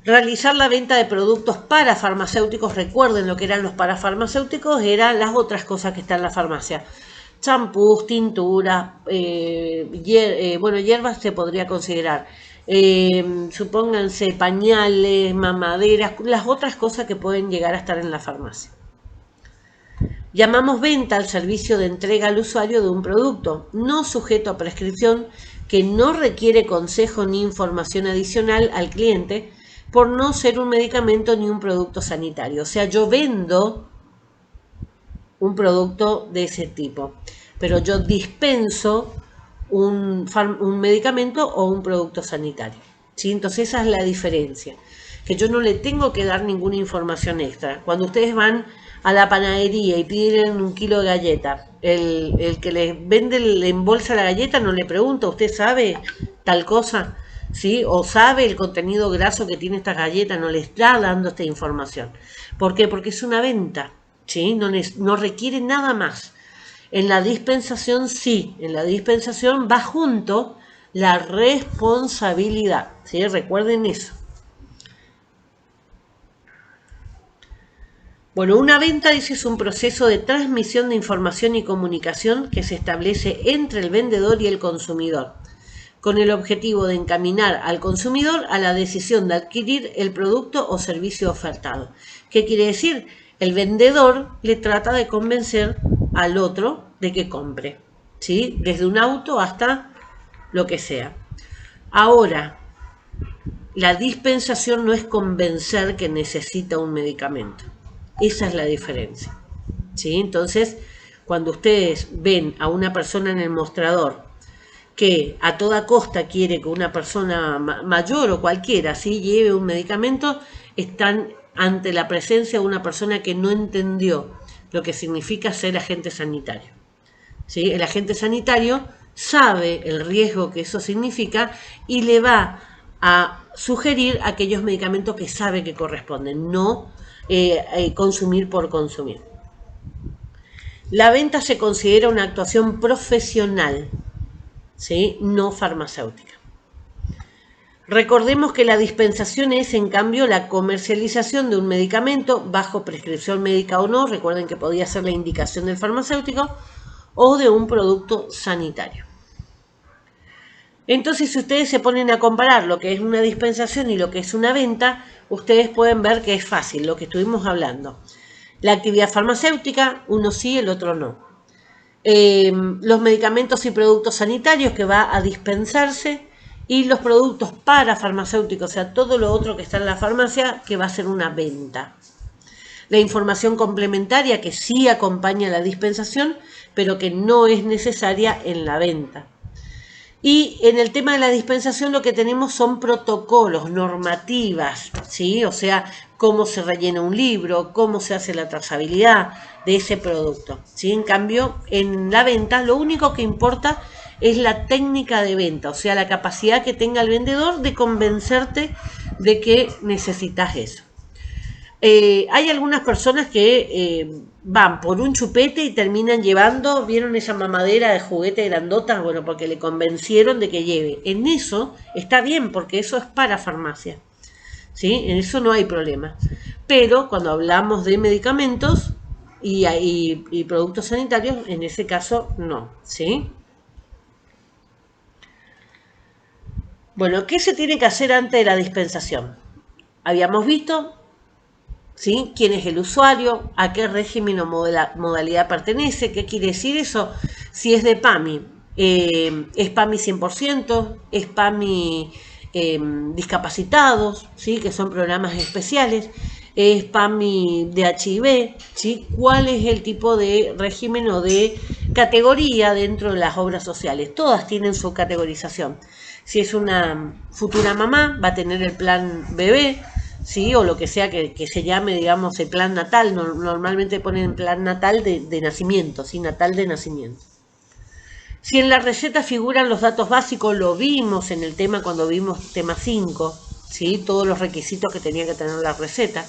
Speaker 1: Realizar la venta de productos para farmacéuticos. Recuerden lo que eran los parafarmacéuticos, eran las otras cosas que están en la farmacia. Champús, tinturas, bueno, hierbas se podría considerar. Supónganse pañales, mamaderas, las otras cosas que pueden llegar a estar en la farmacia. Llamamos venta al servicio de entrega al usuario de un producto, no sujeto a prescripción, que no requiere consejo ni información adicional al cliente, por no ser un medicamento ni un producto sanitario. O sea, yo vendo un producto de ese tipo, pero yo dispenso un medicamento o un producto sanitario, ¿sí? Entonces esa es la diferencia, que yo no le tengo que dar ninguna información extra. Cuando ustedes van a la panadería y piden 1 kilo de galleta, el que les vende, le embolsa la galleta, no le pregunta, ¿usted sabe tal cosa? ¿Sí? O sabe el contenido graso que tiene esta galleta, no le está dando esta información. ¿Por qué? Porque es una venta, ¿sí? No requiere nada más. En la dispensación sí, en la dispensación va junto la responsabilidad, ¿sí? Recuerden eso. Bueno, una venta, dice, es un proceso de transmisión de información y comunicación que se establece entre el vendedor y el consumidor, con el objetivo de encaminar al consumidor a la decisión de adquirir el producto o servicio ofertado. ¿Qué quiere decir? El vendedor le trata de convencer al otro de que compre, ¿sí? Desde un auto hasta lo que sea. Ahora, la dispensación no es convencer que necesita un medicamento. Esa es la diferencia, ¿sí? Entonces, cuando ustedes ven a una persona en el mostrador que a toda costa quiere que una persona mayor o cualquiera, ¿sí?, lleve un medicamento, están ante la presencia de una persona que no entendió lo que significa ser agente sanitario, ¿sí? El agente sanitario sabe el riesgo que eso significa y le va a sugerir aquellos medicamentos que sabe que corresponden, no consumir por consumir. La venta se considera una actuación profesional, ¿sí?, no farmacéutica. Recordemos que la dispensación es, en cambio, la comercialización de un medicamento bajo prescripción médica o no, recuerden que podía ser la indicación del farmacéutico, o de un producto sanitario. Entonces, si ustedes se ponen a comparar lo que es una dispensación y lo que es una venta, ustedes pueden ver que es fácil, lo que estuvimos hablando. La actividad farmacéutica, uno sí, el otro no. Los medicamentos y productos sanitarios que va a dispensarse, y los productos para farmacéuticos, o sea, todo lo otro que está en la farmacia, que va a ser una venta. La información complementaria que sí acompaña la dispensación, pero que no es necesaria en la venta. Y en el tema de la dispensación lo que tenemos son protocolos, normativas, ¿sí? O sea, cómo se rellena un libro, cómo se hace la trazabilidad de ese producto, ¿sí? En cambio, en la venta lo único que importa es la técnica de venta, o sea, la capacidad que tenga el vendedor de convencerte de que necesitas eso. Hay algunas personas que van por un chupete y terminan llevando, ¿vieron esa mamadera de juguete grandota? Bueno, porque le convencieron de que lleve. En eso está bien, porque eso es para farmacia, ¿sí? En eso no hay problema. Pero cuando hablamos de medicamentos y productos sanitarios, en ese caso no, ¿sí? Bueno, ¿qué se tiene que hacer antes de la dispensación? Habíamos visto, ¿sí? ¿Quién es el usuario? ¿A qué régimen o modalidad pertenece? ¿Qué quiere decir eso? Si es de PAMI, ¿es PAMI 100%? ¿Es PAMI discapacitados? ¿Sí? Que son programas especiales. ¿Es PAMI de HIV? ¿Sí? ¿Cuál es el tipo de régimen o de categoría dentro de las obras sociales? Todas tienen su categorización. Si es una futura mamá, va a tener el plan bebé, ¿sí? O lo que sea que se llame, digamos, el plan natal. Normalmente ponen plan natal de nacimiento, ¿sí? Natal de nacimiento. Si en la receta figuran los datos básicos, lo vimos en el tema cuando vimos tema 5, ¿sí? Todos los requisitos que tenía que tener la receta.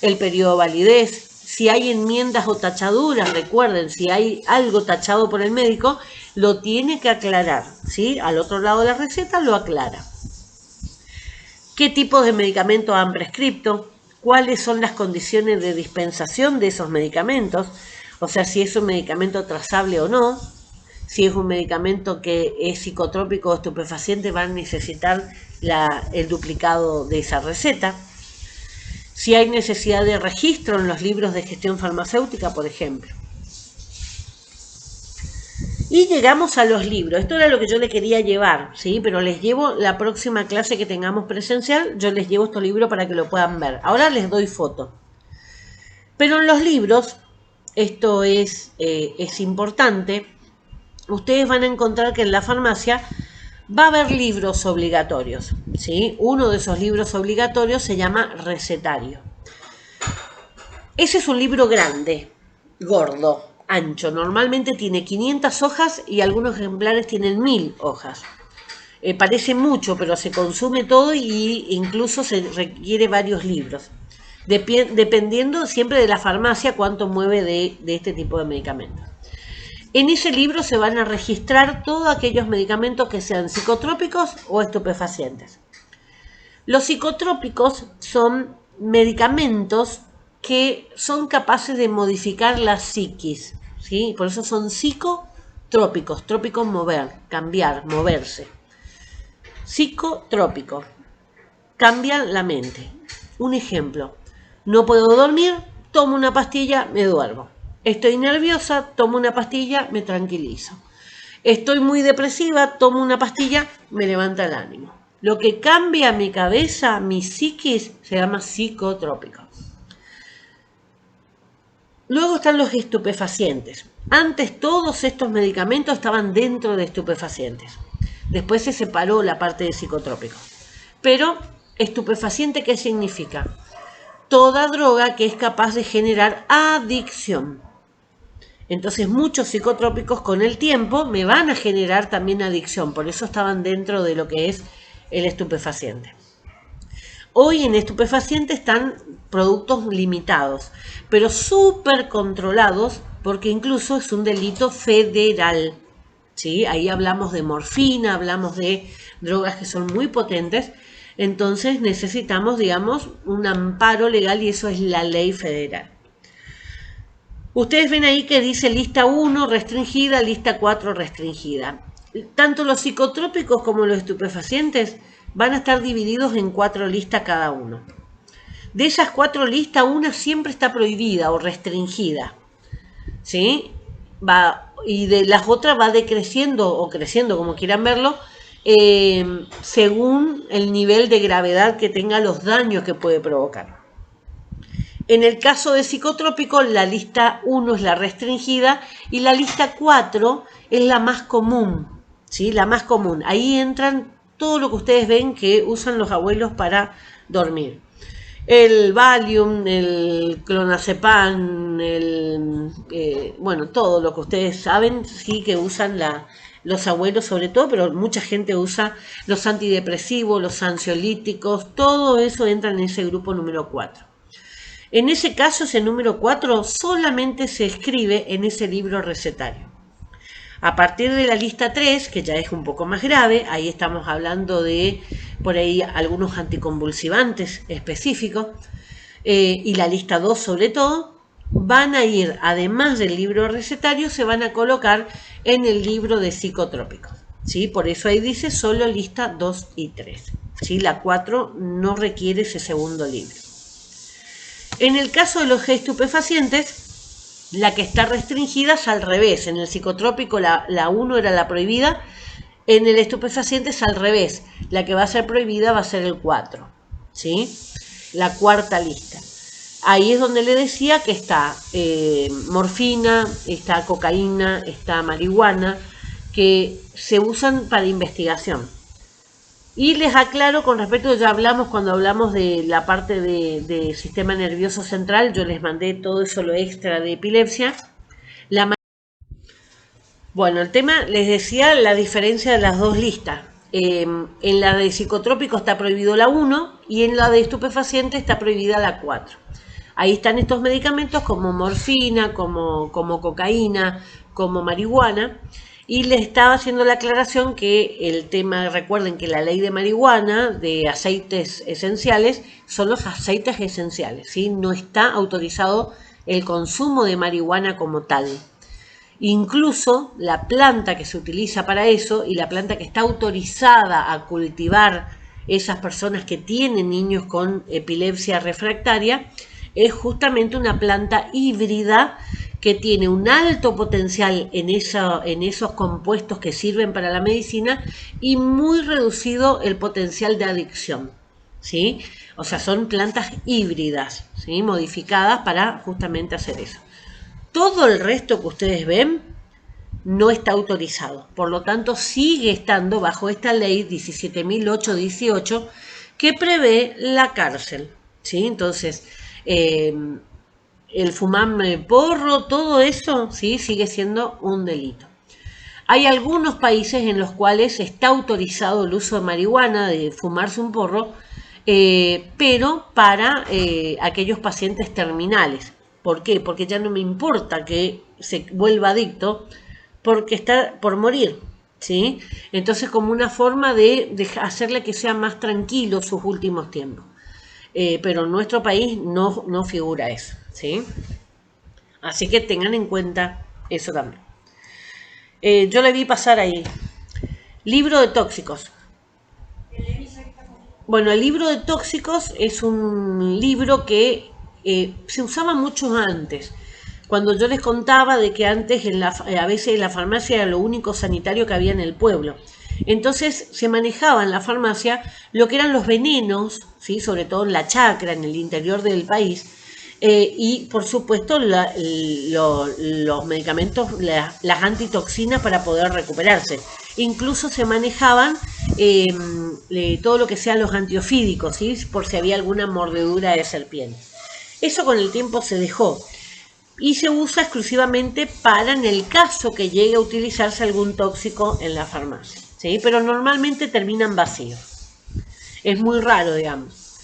Speaker 1: El periodo de validez. Si hay enmiendas o tachaduras, recuerden, si hay algo tachado por el médico, lo tiene que aclarar, ¿sí? Al otro lado de la receta lo aclara. ¿Qué tipos de medicamentos han prescrito? ¿Cuáles son las condiciones de dispensación de esos medicamentos? O sea, si es un medicamento trazable o no. Si es un medicamento que es psicotrópico o estupefaciente, van a necesitar el duplicado de esa receta. Si hay necesidad de registro en los libros de gestión farmacéutica, por ejemplo. Y llegamos a los libros. Esto era lo que yo le quería llevar, ¿sí? Pero les llevo la próxima clase que tengamos presencial, yo les llevo estos libros para que lo puedan ver. Ahora les doy foto. Pero en los libros, esto es importante, ustedes van a encontrar que en la farmacia va a haber libros obligatorios, ¿sí? Uno de esos libros obligatorios se llama recetario. Ese es un libro grande, gordo, ancho. Normalmente tiene 500 hojas y algunos ejemplares tienen 1000 hojas. Parece mucho, pero se consume todo y incluso se requiere varios libros. Dependiendo siempre de la farmacia cuánto mueve de este tipo de medicamentos. En ese libro se van a registrar todos aquellos medicamentos que sean psicotrópicos o estupefacientes. Los psicotrópicos son medicamentos que son capaces de modificar la psiquis, ¿sí? Por eso son psicotrópicos, trópicos mover, cambiar, moverse. Psicotrópicos, cambian la mente. Un ejemplo, no puedo dormir, tomo una pastilla, me duermo. Estoy nerviosa, tomo una pastilla, me tranquilizo. Estoy muy depresiva, tomo una pastilla, me levanta el ánimo. Lo que cambia mi cabeza, mi psiquis, se llama psicotrópico. Luego están los estupefacientes. Antes todos estos medicamentos estaban dentro de estupefacientes. Después se separó la parte de psicotrópico. Pero, estupefaciente, ¿qué significa? Toda droga que es capaz de generar adicción. Entonces muchos psicotrópicos con el tiempo me van a generar también adicción. Por eso estaban dentro de lo que es el estupefaciente. Hoy en estupefacientes están productos limitados, pero súper controlados, porque incluso es un delito federal, ¿sí? Ahí hablamos de morfina, hablamos de drogas que son muy potentes, entonces necesitamos, digamos, un amparo legal y eso es la ley federal. Ustedes ven ahí que dice lista 1 restringida, lista 4 restringida. Tanto los psicotrópicos como los estupefacientes van a estar divididos en 4 listas cada uno. De esas 4 listas, una siempre está prohibida o restringida, ¿sí? Y de las otras va decreciendo o creciendo, como quieran verlo, según el nivel de gravedad que tenga los daños que puede provocar. En el caso de psicotrópico, la lista 1 es la restringida y la lista 4 es la más común, ¿sí? La más común. Ahí entran todo lo que ustedes ven que usan los abuelos para dormir. El Valium, el clonazepam, bueno, todo lo que ustedes saben, sí que usan los abuelos sobre todo, pero mucha gente usa los antidepresivos, los ansiolíticos, todo eso entra en ese grupo número 4. En ese caso, ese número 4 solamente se escribe en ese libro recetario. A partir de la lista 3, que ya es un poco más grave, ahí estamos hablando de por ahí algunos anticonvulsivantes específicos, y la lista 2 sobre todo, van a ir, además del libro recetario, se van a colocar en el libro de psicotrópicos, ¿sí? Por eso ahí dice solo lista 2 y 3, ¿sí? La 4 no requiere ese segundo libro. En el caso de los estupefacientes, la que está restringida es al revés. En el psicotrópico la 1 era la prohibida, en el estupefaciente es al revés. La que va a ser prohibida va a ser el 4, ¿sí? La cuarta lista. Ahí es donde le decía que está morfina, está cocaína, está marihuana, que se usan para investigación. Y les aclaro con respecto, ya hablamos cuando hablamos de la parte de sistema nervioso central, yo les mandé todo eso lo extra de epilepsia. Bueno, el tema, les decía la diferencia de las dos listas. En la de psicotrópico está prohibido la 1 y en la de estupefaciente está prohibida la 4. Ahí están estos medicamentos como morfina, como cocaína, como marihuana. Y les estaba haciendo la aclaración que el tema, recuerden que la ley de marihuana, de aceites esenciales, son los aceites esenciales, ¿sí? No está autorizado el consumo de marihuana como tal. Incluso la planta que se utiliza para eso y la planta que está autorizada a cultivar esas personas que tienen niños con epilepsia refractaria, es justamente una planta híbrida que tiene un alto potencial en esos compuestos que sirven para la medicina y muy reducido el potencial de adicción, ¿sí? O sea, son plantas híbridas, ¿sí? Modificadas para justamente hacer eso. Todo el resto que ustedes ven no está autorizado, por lo tanto sigue estando bajo esta ley 17.818 que prevé la cárcel, ¿sí? Entonces, el fumar porro, todo eso, ¿sí? Sigue siendo un delito. Hay algunos países en los cuales está autorizado el uso de marihuana, de fumarse un porro, pero para aquellos pacientes terminales. ¿Por qué? Porque ya no me importa que se vuelva adicto, porque está por morir, ¿sí? Entonces, como una forma de hacerle que sea más tranquilo sus últimos tiempos. Pero en nuestro país no figura eso, ¿sí? Así que tengan en cuenta eso también. Yo le vi pasar ahí. Libro de tóxicos. Bueno, el libro de tóxicos es un libro que se usaba mucho antes. Cuando yo les contaba de que antes a veces en la farmacia era lo único sanitario que había en el pueblo. Entonces se manejaba en la farmacia lo que eran los venenos, ¿sí? Sobre todo en la chacra, en el interior del país, y por supuesto los medicamentos, las antitoxinas para poder recuperarse. Incluso se manejaban todo lo que sean los antiofídicos, ¿sí? Por si había alguna mordedura de serpiente. Eso con el tiempo se dejó y se usa exclusivamente para en el caso que llegue a utilizarse algún tóxico en la farmacia, ¿sí? Pero normalmente terminan vacíos. Es muy raro, digamos.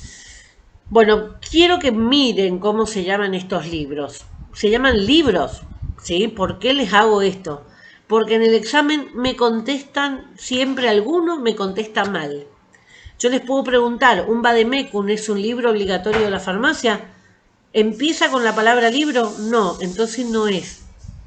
Speaker 1: Bueno, quiero que miren cómo se llaman estos libros. Se llaman libros, ¿sí? ¿Por qué les hago esto? Porque en el examen me contestan, siempre algunos me contestan mal. Yo les puedo preguntar, ¿un vademecum es un libro obligatorio de la farmacia? ¿Empieza con la palabra libro? No, entonces no es,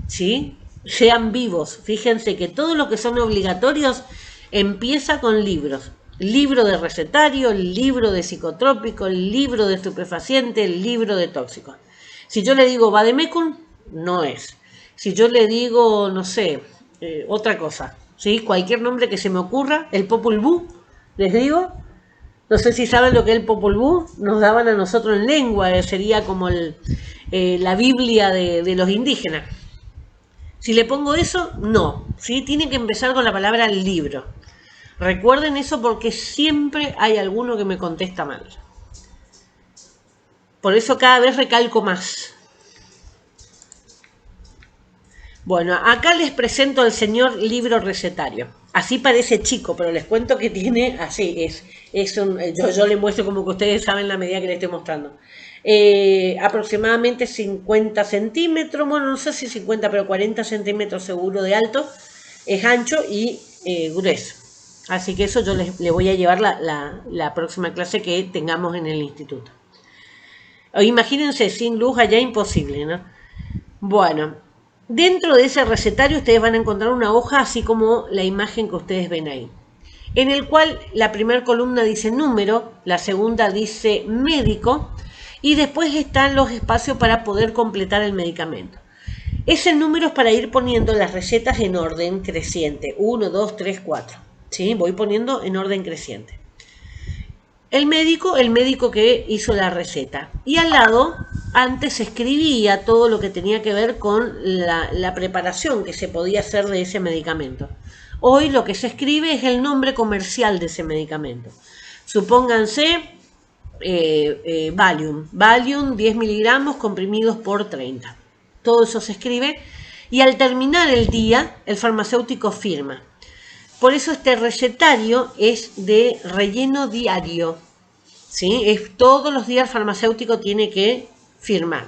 Speaker 1: ¿sí? Sean vivos, fíjense que todo lo que son obligatorios empieza con libros. Libro de recetario, libro de psicotrópico, libro de estupefaciente, libro de tóxicos. Si yo le digo vademecum, no es. Si yo le digo, no sé, otra cosa, ¿sí? Cualquier nombre que se me ocurra, el Popol Vuh, les digo, No sé si saben lo que es el Popol Vuh, nos daban a nosotros en lengua, sería como la Biblia de los indígenas. Si le pongo eso, no, ¿sí? Tiene que empezar con la palabra libro. Recuerden eso porque siempre hay alguno que me contesta mal. Por eso cada vez recalco más. Bueno, acá les presento al señor libro recetario. Así parece chico, pero les cuento que tiene, así yo le muestro como que ustedes saben la medida que les estoy mostrando. Aproximadamente 50 centímetros, bueno, no sé si 50, pero 40 centímetros seguro de alto, es ancho y grueso. Así que eso yo le voy a llevar la próxima clase que tengamos en el instituto. Imagínense, sin luz allá imposible, ¿no? Bueno, dentro de ese recetario ustedes van a encontrar una hoja así como la imagen que ustedes ven ahí, en el cual la primera columna dice número, la segunda dice médico y después están los espacios para poder completar el medicamento. Ese número es para ir poniendo las recetas en orden creciente, 1, 2, 3, 4. ¿Sí? Voy poniendo en orden creciente. El médico que hizo la receta. Y al lado, antes se escribía todo lo que tenía que ver con la preparación que se podía hacer de ese medicamento. Hoy lo que se escribe es el nombre comercial de ese medicamento. Supónganse Valium 10 miligramos comprimidos por 30. Todo eso se escribe y al terminar el día, el farmacéutico firma. Por eso este recetario es de relleno diario, ¿sí? Todos los días el farmacéutico tiene que firmar.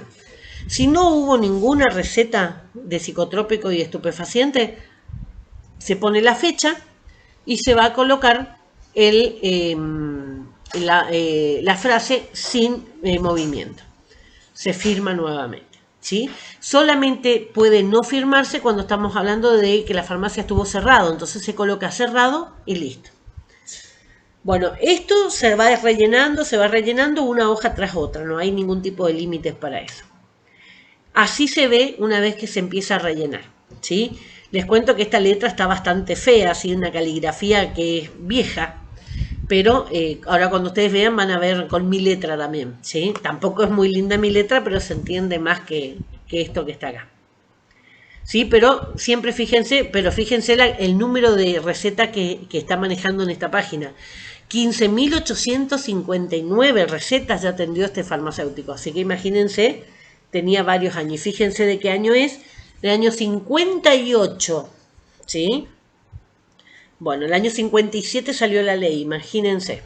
Speaker 1: Si no hubo ninguna receta de psicotrópico y estupefaciente, se pone la fecha y se va a colocar la frase sin movimiento. Se firma nuevamente. ¿Sí? Solamente puede no firmarse cuando estamos hablando de que la farmacia estuvo cerrado, entonces se coloca cerrado y listo. Bueno, esto se va rellenando una hoja tras otra, no hay ningún tipo de límites para eso. Así se ve una vez que se empieza a rellenar, ¿sí? Les cuento que esta letra está bastante fea, así una caligrafía que es vieja, pero ahora cuando ustedes vean van a ver con mi letra también, ¿sí? Tampoco es muy linda mi letra, pero se entiende más que esto que está acá. Sí, pero siempre fíjense el número de receta que está manejando en esta página. 15.859 recetas ya atendió este farmacéutico, así que imagínense, tenía varios años. Y fíjense de qué año es, del año 58, ¿sí? Bueno, el año 57 salió la ley, imagínense.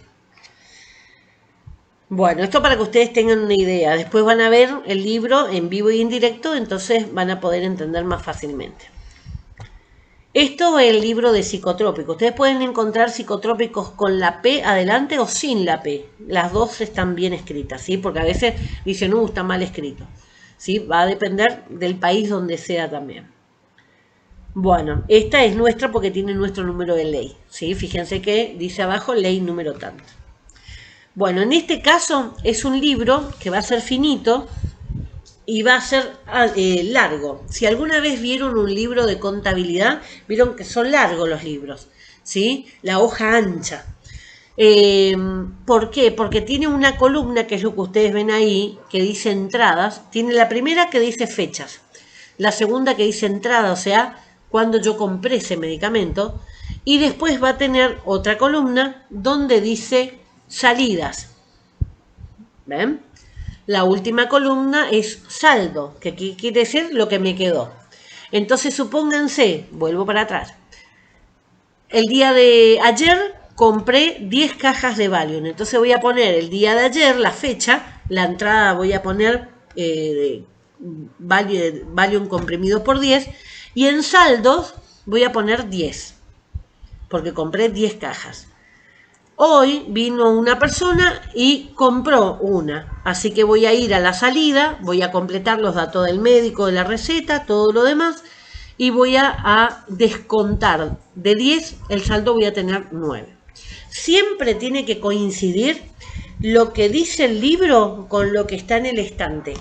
Speaker 1: Bueno, esto para que ustedes tengan una idea. Después van a ver el libro en vivo y en directo, entonces van a poder entender más fácilmente. Esto es el libro de psicotrópicos. Ustedes pueden encontrar psicotrópicos con la P adelante o sin la P. Las dos están bien escritas, ¿sí? Porque a veces dicen, está mal escrito. ¿Sí? Va a depender del país donde sea también. Bueno, esta es nuestra porque tiene nuestro número de ley, ¿sí? Fíjense que dice abajo ley número tanto. Bueno, en este caso es un libro que va a ser finito y va a ser largo. Si alguna vez vieron un libro de contabilidad, vieron que son largos los libros, ¿sí? La hoja ancha. ¿Por qué? Porque tiene una columna, que es lo que ustedes ven ahí, que dice entradas. Tiene la primera que dice fechas, la segunda que dice entrada, o sea, cuando yo compré ese medicamento, y después va a tener otra columna donde dice salidas. ¿Ven? La última columna es saldo, que quiere decir lo que me quedó. Entonces supónganse, vuelvo para atrás, el día de ayer compré 10 cajas de Valium, entonces voy a poner el día de ayer, la fecha, la entrada voy a poner Valium comprimido por 10 y en saldos voy a poner 10, porque compré 10 cajas. Hoy vino una persona y compró una, así que voy a ir a la salida, voy a completar los datos del médico, de la receta, todo lo demás, y voy a descontar de 10, el saldo voy a tener 9. Siempre tiene que coincidir lo que dice el libro con lo que está en el estante.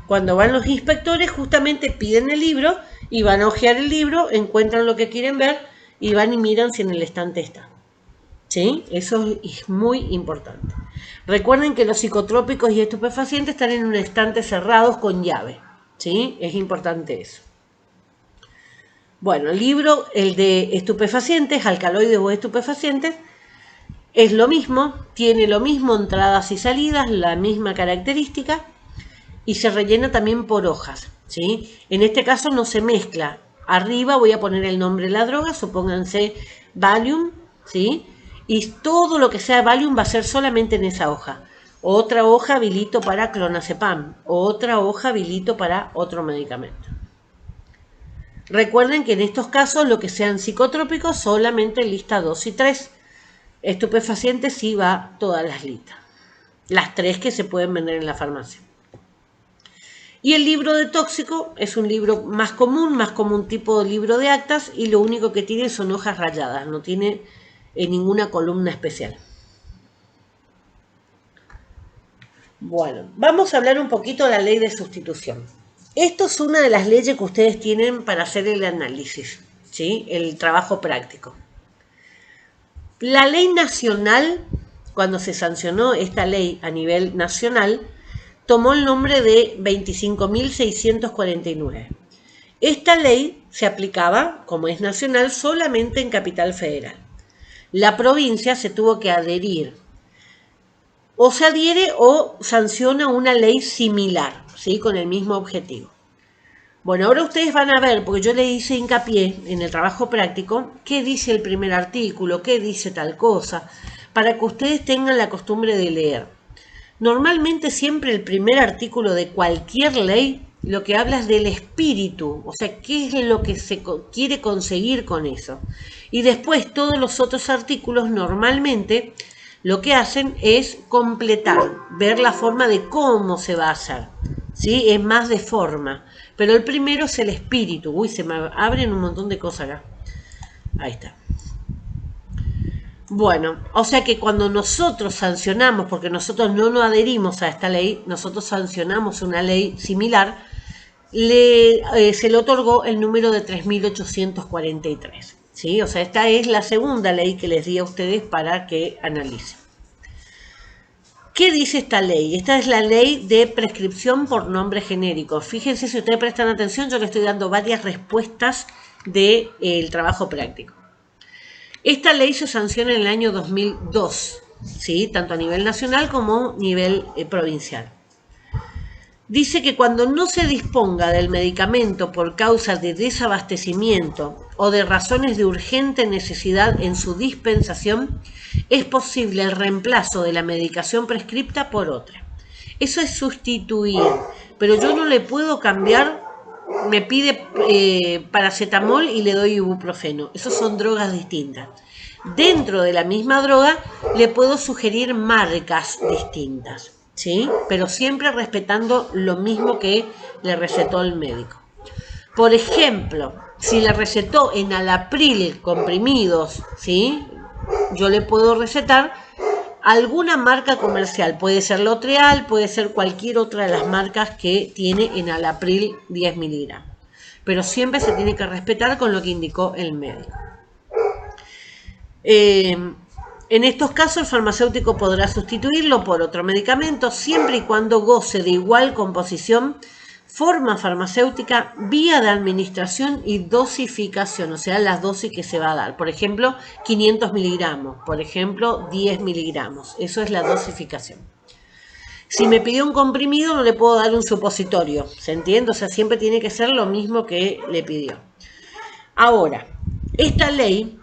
Speaker 1: Cuando van los inspectores, justamente piden el libro y van a hojear el libro, encuentran lo que quieren ver y van y miran si en el estante está. ¿Sí? Eso es muy importante. Recuerden que los psicotrópicos y estupefacientes están en un estante cerrados con llave. ¿Sí? Es importante eso. Bueno, el libro, el de estupefacientes, alcaloides o estupefacientes, es lo mismo, tiene lo mismo, entradas y salidas, la misma característica, y se rellena también por hojas, ¿sí? En este caso no se mezcla. Arriba voy a poner el nombre de la droga, supónganse Valium, ¿sí? Y todo lo que sea Valium va a ser solamente en esa hoja. Otra hoja habilito para clonazepam, otra hoja habilito para otro medicamento. Recuerden que en estos casos lo que sean psicotrópicos solamente lista 2 y 3. Estupefacientes sí va todas las listas. Las 3 que se pueden vender en la farmacia. Y el libro de tóxico es un libro más como un tipo de libro de actas, y lo único que tiene son hojas rayadas, no tiene ninguna columna especial. Bueno, vamos a hablar un poquito de la ley de sustitución. Esto es una de las leyes que ustedes tienen para hacer el análisis, ¿sí? El trabajo práctico. La ley nacional, cuando se sancionó esta ley a nivel nacional, tomó el nombre de 25.649. Esta ley se aplicaba, como es nacional, solamente en Capital Federal. La provincia se tuvo que adherir. O se adhiere o sanciona una ley similar, ¿sí? Con el mismo objetivo. Bueno, ahora ustedes van a ver, porque yo le hice hincapié en el trabajo práctico, qué dice el primer artículo, qué dice tal cosa, para que ustedes tengan la costumbre de leer. Normalmente siempre el primer artículo de cualquier ley lo que habla es del espíritu, o sea, qué es lo que se quiere conseguir con eso. Y después todos los otros artículos normalmente lo que hacen es completar, ver la forma de cómo se va a hacer, ¿sí? Es más de forma, pero el primero es el espíritu. Uy, se me abren un montón de cosas acá. Ahí está. Bueno, o sea que cuando nosotros sancionamos, porque nosotros no nos adherimos a esta ley, nosotros sancionamos una ley similar, se le otorgó el número de 3.843. ¿Sí? O sea, esta es la segunda ley que les di a ustedes para que analicen. ¿Qué dice esta ley? Esta es la ley de prescripción por nombre genérico. Fíjense, si ustedes prestan atención, yo le estoy dando varias respuestas del trabajo práctico. Esta ley se sanciona en el año 2002, ¿sí? Tanto a nivel nacional como a nivel provincial. Dice que cuando no se disponga del medicamento por causa de desabastecimiento o de razones de urgente necesidad en su dispensación, es posible el reemplazo de la medicación prescripta por otra. Eso es sustituir, pero yo no le puedo cambiar, me pide paracetamol y le doy ibuprofeno. Esas son drogas distintas. Dentro de la misma droga le puedo sugerir marcas distintas, ¿sí? Pero siempre respetando lo mismo que le recetó el médico. Por ejemplo, si le recetó enalapril comprimidos, ¿sí? Yo le puedo recetar alguna marca comercial, puede ser Lotreal, puede ser cualquier otra de las marcas que tiene enalapril 10 miligramos. Pero siempre se tiene que respetar con lo que indicó el médico. En estos casos el farmacéutico podrá sustituirlo por otro medicamento siempre y cuando goce de igual composición, forma farmacéutica, vía de administración y dosificación, o sea, las dosis que se va a dar. Por ejemplo, 500 miligramos, por ejemplo, 10 miligramos. Eso es la dosificación. Si me pidió un comprimido, no le puedo dar un supositorio, ¿se entiende? O sea, siempre tiene que ser lo mismo que le pidió. Ahora, esta ley,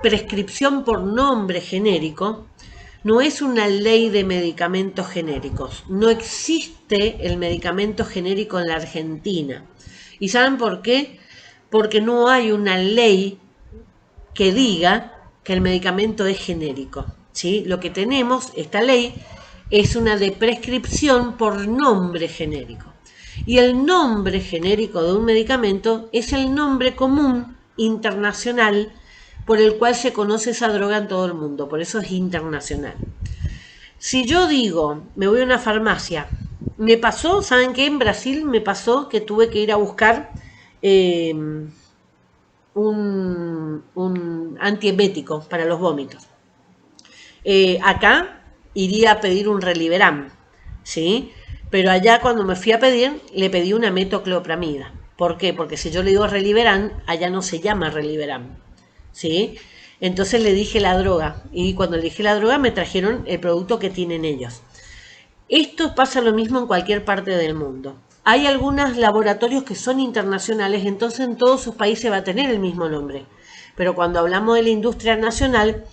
Speaker 1: prescripción por nombre genérico, no es una ley de medicamentos genéricos. No existe el medicamento genérico en la Argentina. ¿Y saben por qué? Porque no hay una ley que diga que el medicamento es genérico, ¿sí? Lo que tenemos, esta ley, es una de prescripción por nombre genérico. Y el nombre genérico de un medicamento es el nombre común internacional por el cual se conoce esa droga en todo el mundo. Por eso es internacional. Si yo digo, me voy a una farmacia, me pasó, ¿saben qué? En Brasil me pasó que tuve que ir a buscar un antiemético para los vómitos. Acá iría a pedir un Reliberam, ¿sí? Pero allá cuando me fui a pedir, le pedí una metoclopramida. ¿Por qué? Porque si yo le digo Reliberam, allá no se llama Reliberam, ¿sí? Entonces le dije la droga, y cuando le dije la droga me trajeron el producto que tienen ellos. Esto pasa lo mismo en cualquier parte del mundo. Hay algunos laboratorios que son internacionales, entonces en todos sus países va a tener el mismo nombre. Pero cuando hablamos de la industria nacional,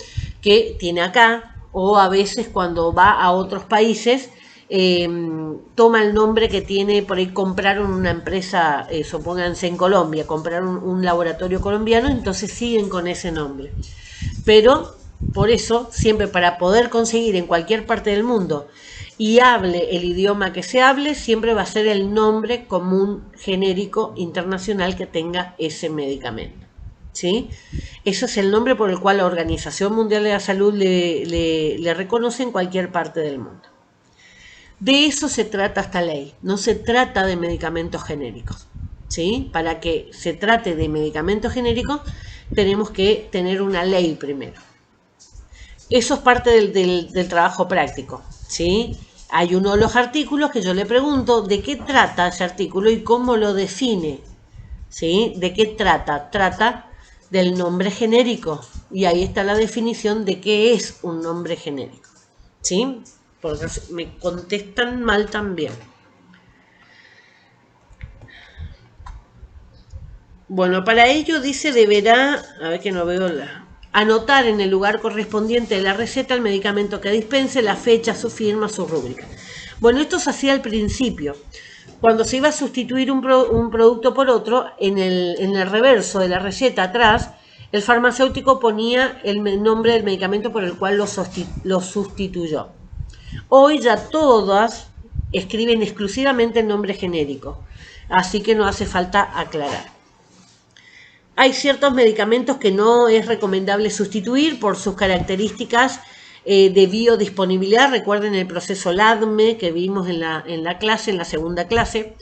Speaker 1: que tiene acá, o a veces cuando va a otros países, toma el nombre que tiene, por ahí compraron una empresa, supónganse en Colombia, compraron un laboratorio colombiano, entonces siguen con ese nombre. Pero por eso, siempre para poder conseguir en cualquier parte del mundo y hable el idioma que se hable, siempre va a ser el nombre común genérico internacional que tenga ese medicamento. ¿Sí? Eso es el nombre por el cual la Organización Mundial de la Salud le reconoce en cualquier parte del mundo. De eso se trata esta ley, no se trata de medicamentos genéricos. ¿Sí? Para que se trate de medicamentos genéricos, tenemos que tener una ley primero. Eso es parte del trabajo práctico, ¿sí? Hay uno de los artículos que yo le pregunto de qué trata ese artículo y cómo lo define, ¿sí? ¿De qué trata? Trata del nombre genérico, y ahí está la definición de qué es un nombre genérico, ¿sí? Porque me contestan mal también. Bueno, para ello dice deberá, a ver que no veo anotar en el lugar correspondiente de la receta el medicamento que dispense, la fecha, su firma, su rúbrica. Bueno, esto se hacía al principio. Cuando se iba a sustituir un producto por otro, en el reverso de la receta atrás, el farmacéutico ponía el nombre del medicamento por el cual lo sustituyó. Hoy ya todas escriben exclusivamente el nombre genérico, así que no hace falta aclarar. Hay ciertos medicamentos que no es recomendable sustituir por sus características de biodisponibilidad. Recuerden el proceso LADME que vimos en la clase, en la segunda clase.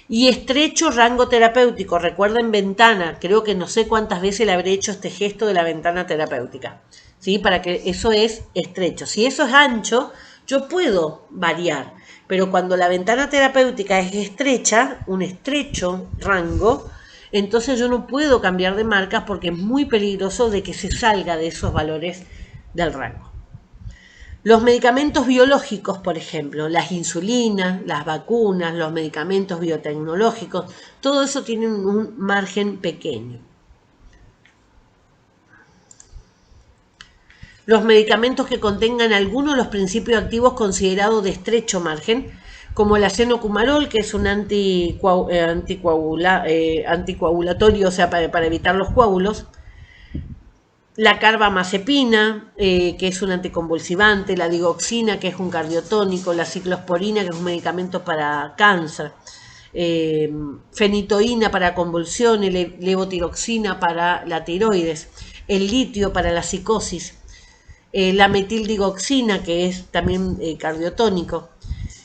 Speaker 1: Y estrecho rango terapéutico. Recuerden ventana. Creo que no sé cuántas veces le habré hecho este gesto de la ventana terapéutica, ¿sí? Para que eso es estrecho. Si eso es ancho, yo puedo variar. Pero cuando la ventana terapéutica es estrecha, un estrecho rango, entonces yo no puedo cambiar de marcas porque es muy peligroso de que se salga de esos valores del rango. Los medicamentos biológicos, por ejemplo, las insulinas, las vacunas, los medicamentos biotecnológicos, todo eso tiene un margen pequeño. Los medicamentos que contengan alguno de los principios activos considerados de estrecho margen, como el acenocumarol, que es un anticoagulatorio, o sea, para evitar los coágulos, la carbamazepina, que es un anticonvulsivante, la digoxina, que es un cardiotónico, la ciclosporina, que es un medicamento para cáncer, fenitoína para convulsiones, levotiroxina para la tiroides, el litio para la psicosis, la metildigoxina, que es también cardiotónico,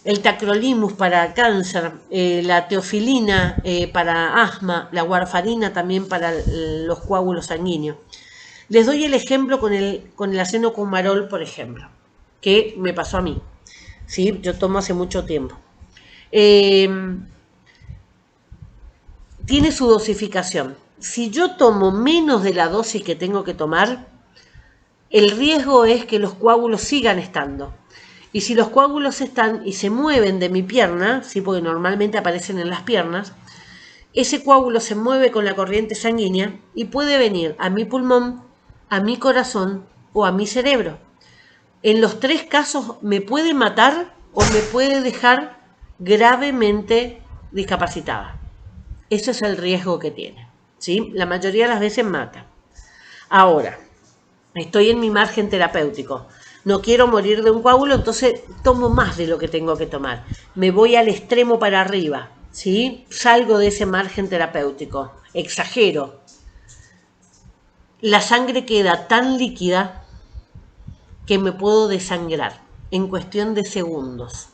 Speaker 1: el tacrolimus para cáncer, la teofilina para asma, la warfarina también para los coágulos sanguíneos. Les doy el ejemplo con el acenocumarol, por ejemplo, que me pasó a mí, ¿sí? Yo tomo hace mucho tiempo. Tiene su dosificación. Si yo tomo menos de la dosis que tengo que tomar, el riesgo es que los coágulos sigan estando. Y si los coágulos están y se mueven de mi pierna, ¿sí? Porque normalmente aparecen en las piernas, ese coágulo se mueve con la corriente sanguínea y puede venir a mi pulmón, a mi corazón o a mi cerebro. En los tres casos me puede matar o me puede dejar gravemente discapacitada. Ese es el riesgo que tiene, ¿sí? La mayoría de las veces mata. Ahora, estoy en mi margen terapéutico. No quiero morir de un coágulo, entonces tomo más de lo que tengo que tomar. Me voy al extremo para arriba, ¿sí? Salgo de ese margen terapéutico. Exagero. La sangre queda tan líquida que me puedo desangrar en cuestión de segundos.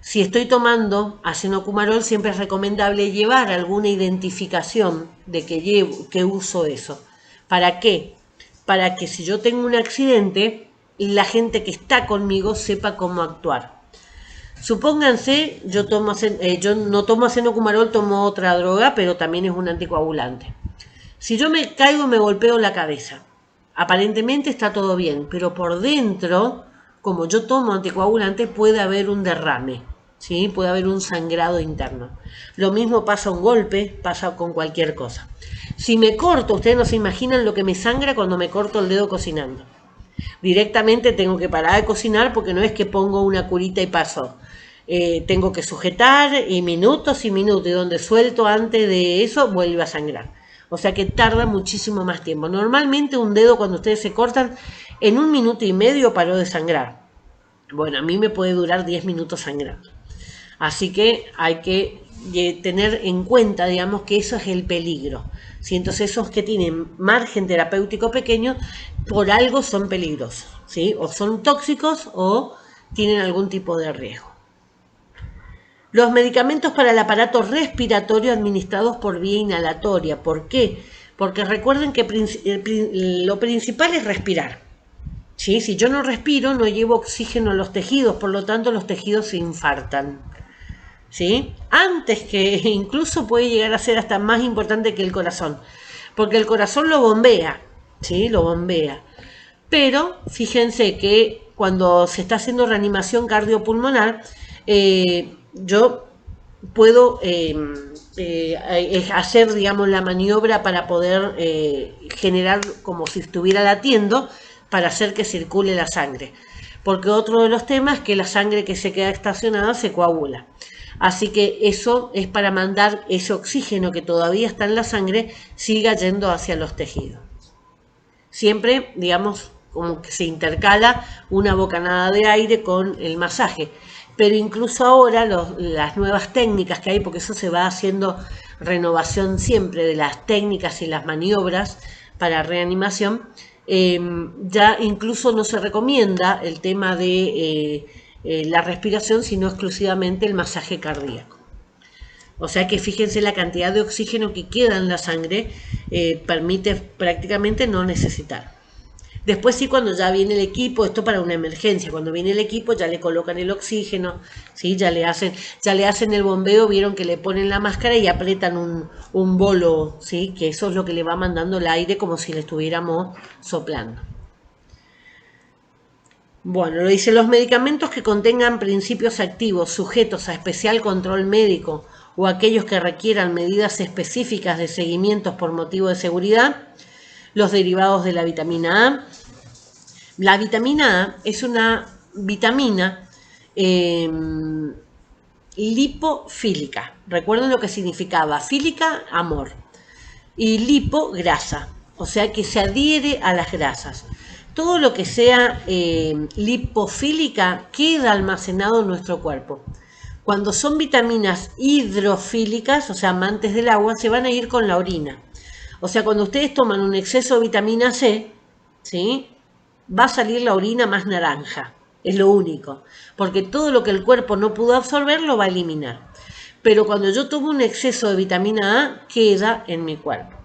Speaker 1: Si estoy tomando acenocumarol, siempre es recomendable llevar alguna identificación de que uso eso. ¿Para qué? Para que si yo tengo un accidente, la gente que está conmigo sepa cómo actuar. Supónganse, yo no tomo acenocumarol, tomo otra droga, pero también es un anticoagulante. Si yo me caigo, me golpeo la cabeza. Aparentemente está todo bien, pero por dentro, como yo tomo anticoagulante, puede haber un derrame, ¿sí? Puede haber un sangrado interno. Lo mismo pasa un golpe, pasa con cualquier cosa. Si me corto, ustedes no se imaginan lo que me sangra cuando me corto el dedo cocinando. Directamente tengo que parar de cocinar porque no es que pongo una curita y paso. Tengo que sujetar y minutos, y donde suelto antes de eso vuelve a sangrar. O sea que tarda muchísimo más tiempo. Normalmente un dedo cuando ustedes se cortan, en 1 minuto y medio paró de sangrar. Bueno, a mí me puede durar 10 minutos sangrando. Así que hay que tener en cuenta, digamos, que eso es el peligro. ¿Sí? Entonces esos que tienen margen terapéutico pequeño, por algo son peligrosos, ¿sí? O son tóxicos o tienen algún tipo de riesgo. Los medicamentos para el aparato respiratorio administrados por vía inhalatoria. ¿Por qué? Porque recuerden que lo principal es respirar. ¿Sí? Si yo no respiro, no llevo oxígeno a los tejidos, por lo tanto los tejidos se infartan. ¿Sí? Antes que incluso puede llegar a ser hasta más importante que el corazón, porque el corazón lo bombea, ¿sí? Lo bombea. Pero fíjense que cuando se está haciendo reanimación cardiopulmonar, yo puedo hacer, digamos, la maniobra para poder generar como si estuviera latiendo para hacer que circule la sangre. Porque otro de los temas es que la sangre que se queda estacionada se coagula. Así que eso es para mandar ese oxígeno que todavía está en la sangre, siga yendo hacia los tejidos. Siempre, digamos, como que se intercala una bocanada de aire con el masaje. Pero incluso ahora las nuevas técnicas que hay, porque eso se va haciendo renovación siempre de las técnicas y las maniobras para reanimación, ya incluso no se recomienda el tema de la respiración, sino exclusivamente el masaje cardíaco. O sea que fíjense la cantidad de oxígeno que queda en la sangre, permite prácticamente no necesitar. Después sí, cuando ya viene el equipo, esto para una emergencia, cuando viene el equipo ya le colocan el oxígeno, ¿sí? ya le hacen el bombeo, vieron que le ponen la máscara y apretan un bolo, ¿sí? Que eso es lo que le va mandando el aire como si le estuviéramos soplando. Bueno, lo dice, los medicamentos que contengan principios activos sujetos a especial control médico o aquellos que requieran medidas específicas de seguimientos por motivo de seguridad, los derivados de la vitamina A. La vitamina A es una vitamina lipofílica. Recuerden lo que significaba. Fílica, amor. Y lipo, grasa. O sea que se adhiere a las grasas. Todo lo que sea lipofílica queda almacenado en nuestro cuerpo. Cuando son vitaminas hidrofílicas, o sea, amantes del agua, se van a ir con la orina. O sea, cuando ustedes toman un exceso de vitamina C, ¿sí? Va a salir la orina más naranja. Es lo único. Porque todo lo que el cuerpo no pudo absorber lo va a eliminar. Pero cuando yo tomo un exceso de vitamina A, queda en mi cuerpo.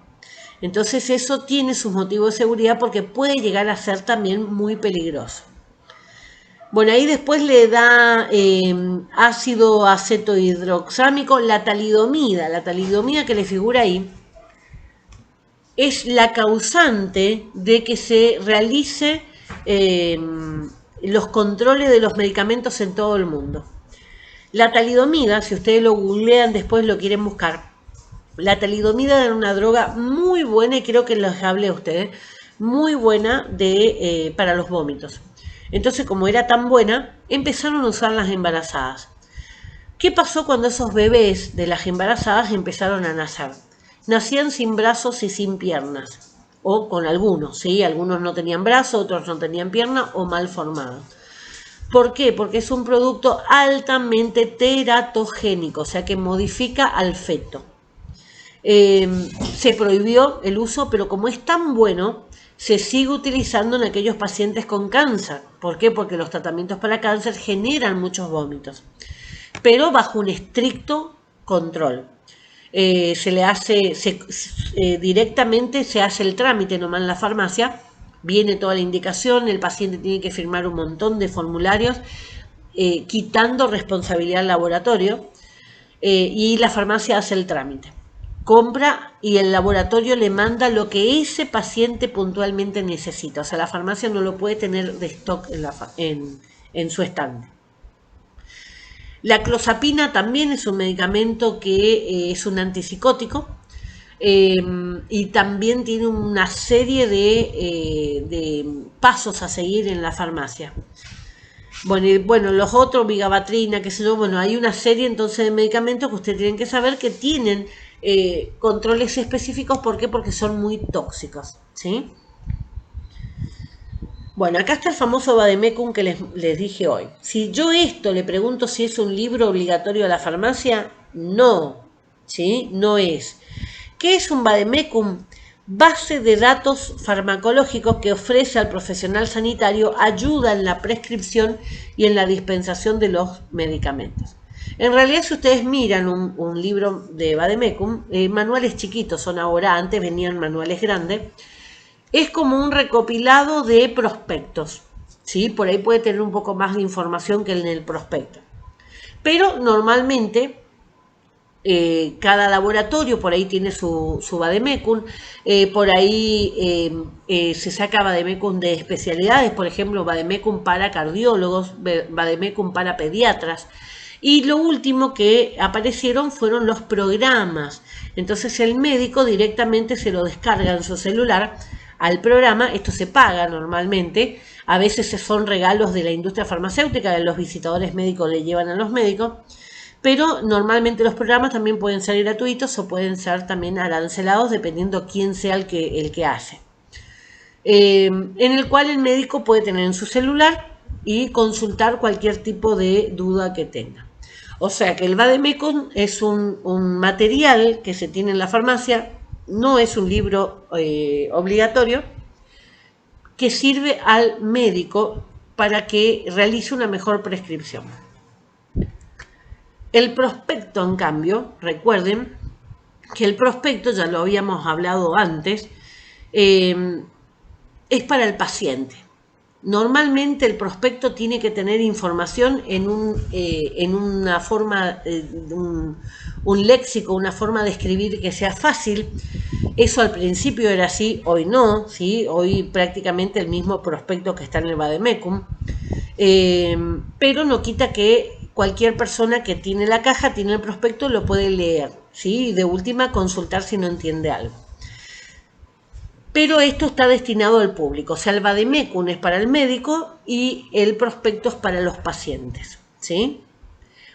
Speaker 1: Entonces eso tiene sus motivos de seguridad porque puede llegar a ser también muy peligroso. Bueno, ahí después le da ácido acetohidroxámico, la talidomida. La talidomida que le figura ahí es la causante de que se realice los controles de los medicamentos en todo el mundo. La talidomida, si ustedes lo googlean después lo quieren buscar, la talidomida era una droga muy buena, y creo que les hablé a ustedes, muy buena para los vómitos. Entonces, como era tan buena, empezaron a usar las embarazadas. ¿Qué pasó cuando esos bebés de las embarazadas empezaron a nacer? Nacían sin brazos y sin piernas, o con algunos, ¿sí? Algunos no tenían brazo, otros no tenían pierna o mal formados. ¿Por qué? Porque es un producto altamente teratogénico, o sea que modifica al feto. Se prohibió el uso, pero como es tan bueno, se sigue utilizando en aquellos pacientes con cáncer. ¿Por qué? Porque los tratamientos para cáncer generan muchos vómitos, pero bajo un estricto control. Directamente se hace el trámite nomás en la farmacia viene toda la indicación, el paciente tiene que firmar un montón de formularios, quitando responsabilidad al laboratorio, y la farmacia hace el trámite. Compra y el laboratorio le manda lo que ese paciente puntualmente necesita. O sea, la farmacia no lo puede tener de stock en su estante. La clozapina también es un medicamento que es un antipsicótico, y también tiene una serie de pasos a seguir en la farmacia. Bueno, los otros, vigabatrina, qué sé yo, bueno, hay una serie entonces de medicamentos que ustedes tienen que saber que tienen controles específicos. ¿Por qué? Porque son muy tóxicos, ¿sí? Bueno, acá está el famoso vademecum que les dije hoy. Si yo esto le pregunto si es un libro obligatorio de la farmacia, no, ¿sí? No es. ¿Qué es un vademecum? Base de datos farmacológicos que ofrece al profesional sanitario ayuda en la prescripción y en la dispensación de los medicamentos. En realidad, si ustedes miran un libro de vademecum, manuales chiquitos son ahora, antes venían manuales grandes, es como un recopilado de prospectos, ¿sí? Por ahí puede tener un poco más de información que en el prospecto. Pero normalmente cada laboratorio por ahí tiene su vademecum, por ahí se saca vademecum de especialidades, por ejemplo, vademecum para cardiólogos, vademecum para pediatras. Y lo último que aparecieron fueron los programas. Entonces el médico directamente se lo descarga en su celular al programa. Esto se paga normalmente. A veces son regalos de la industria farmacéutica, los visitadores médicos le llevan a los médicos. Pero normalmente los programas también pueden ser gratuitos o pueden ser también arancelados dependiendo quién sea el que hace. En el cual el médico puede tener en su celular y consultar cualquier tipo de duda que tenga. O sea que el vademecum es un material que se tiene en la farmacia, no es un libro obligatorio, que sirve al médico para que realice una mejor prescripción. El prospecto, en cambio, recuerden que el prospecto, ya lo habíamos hablado antes, es para el paciente. Normalmente el prospecto tiene que tener información en una forma, un léxico, una forma de escribir que sea fácil. Eso al principio era así, hoy no, ¿sí? Hoy prácticamente el mismo prospecto que está en el vademecum, pero no quita que cualquier persona que tiene la caja, tiene el prospecto, lo puede leer, ¿sí? Y de última consultar si no entiende algo. Pero esto está destinado al público, o sea, el vademecum es para el médico y el prospecto es para los pacientes, ¿sí?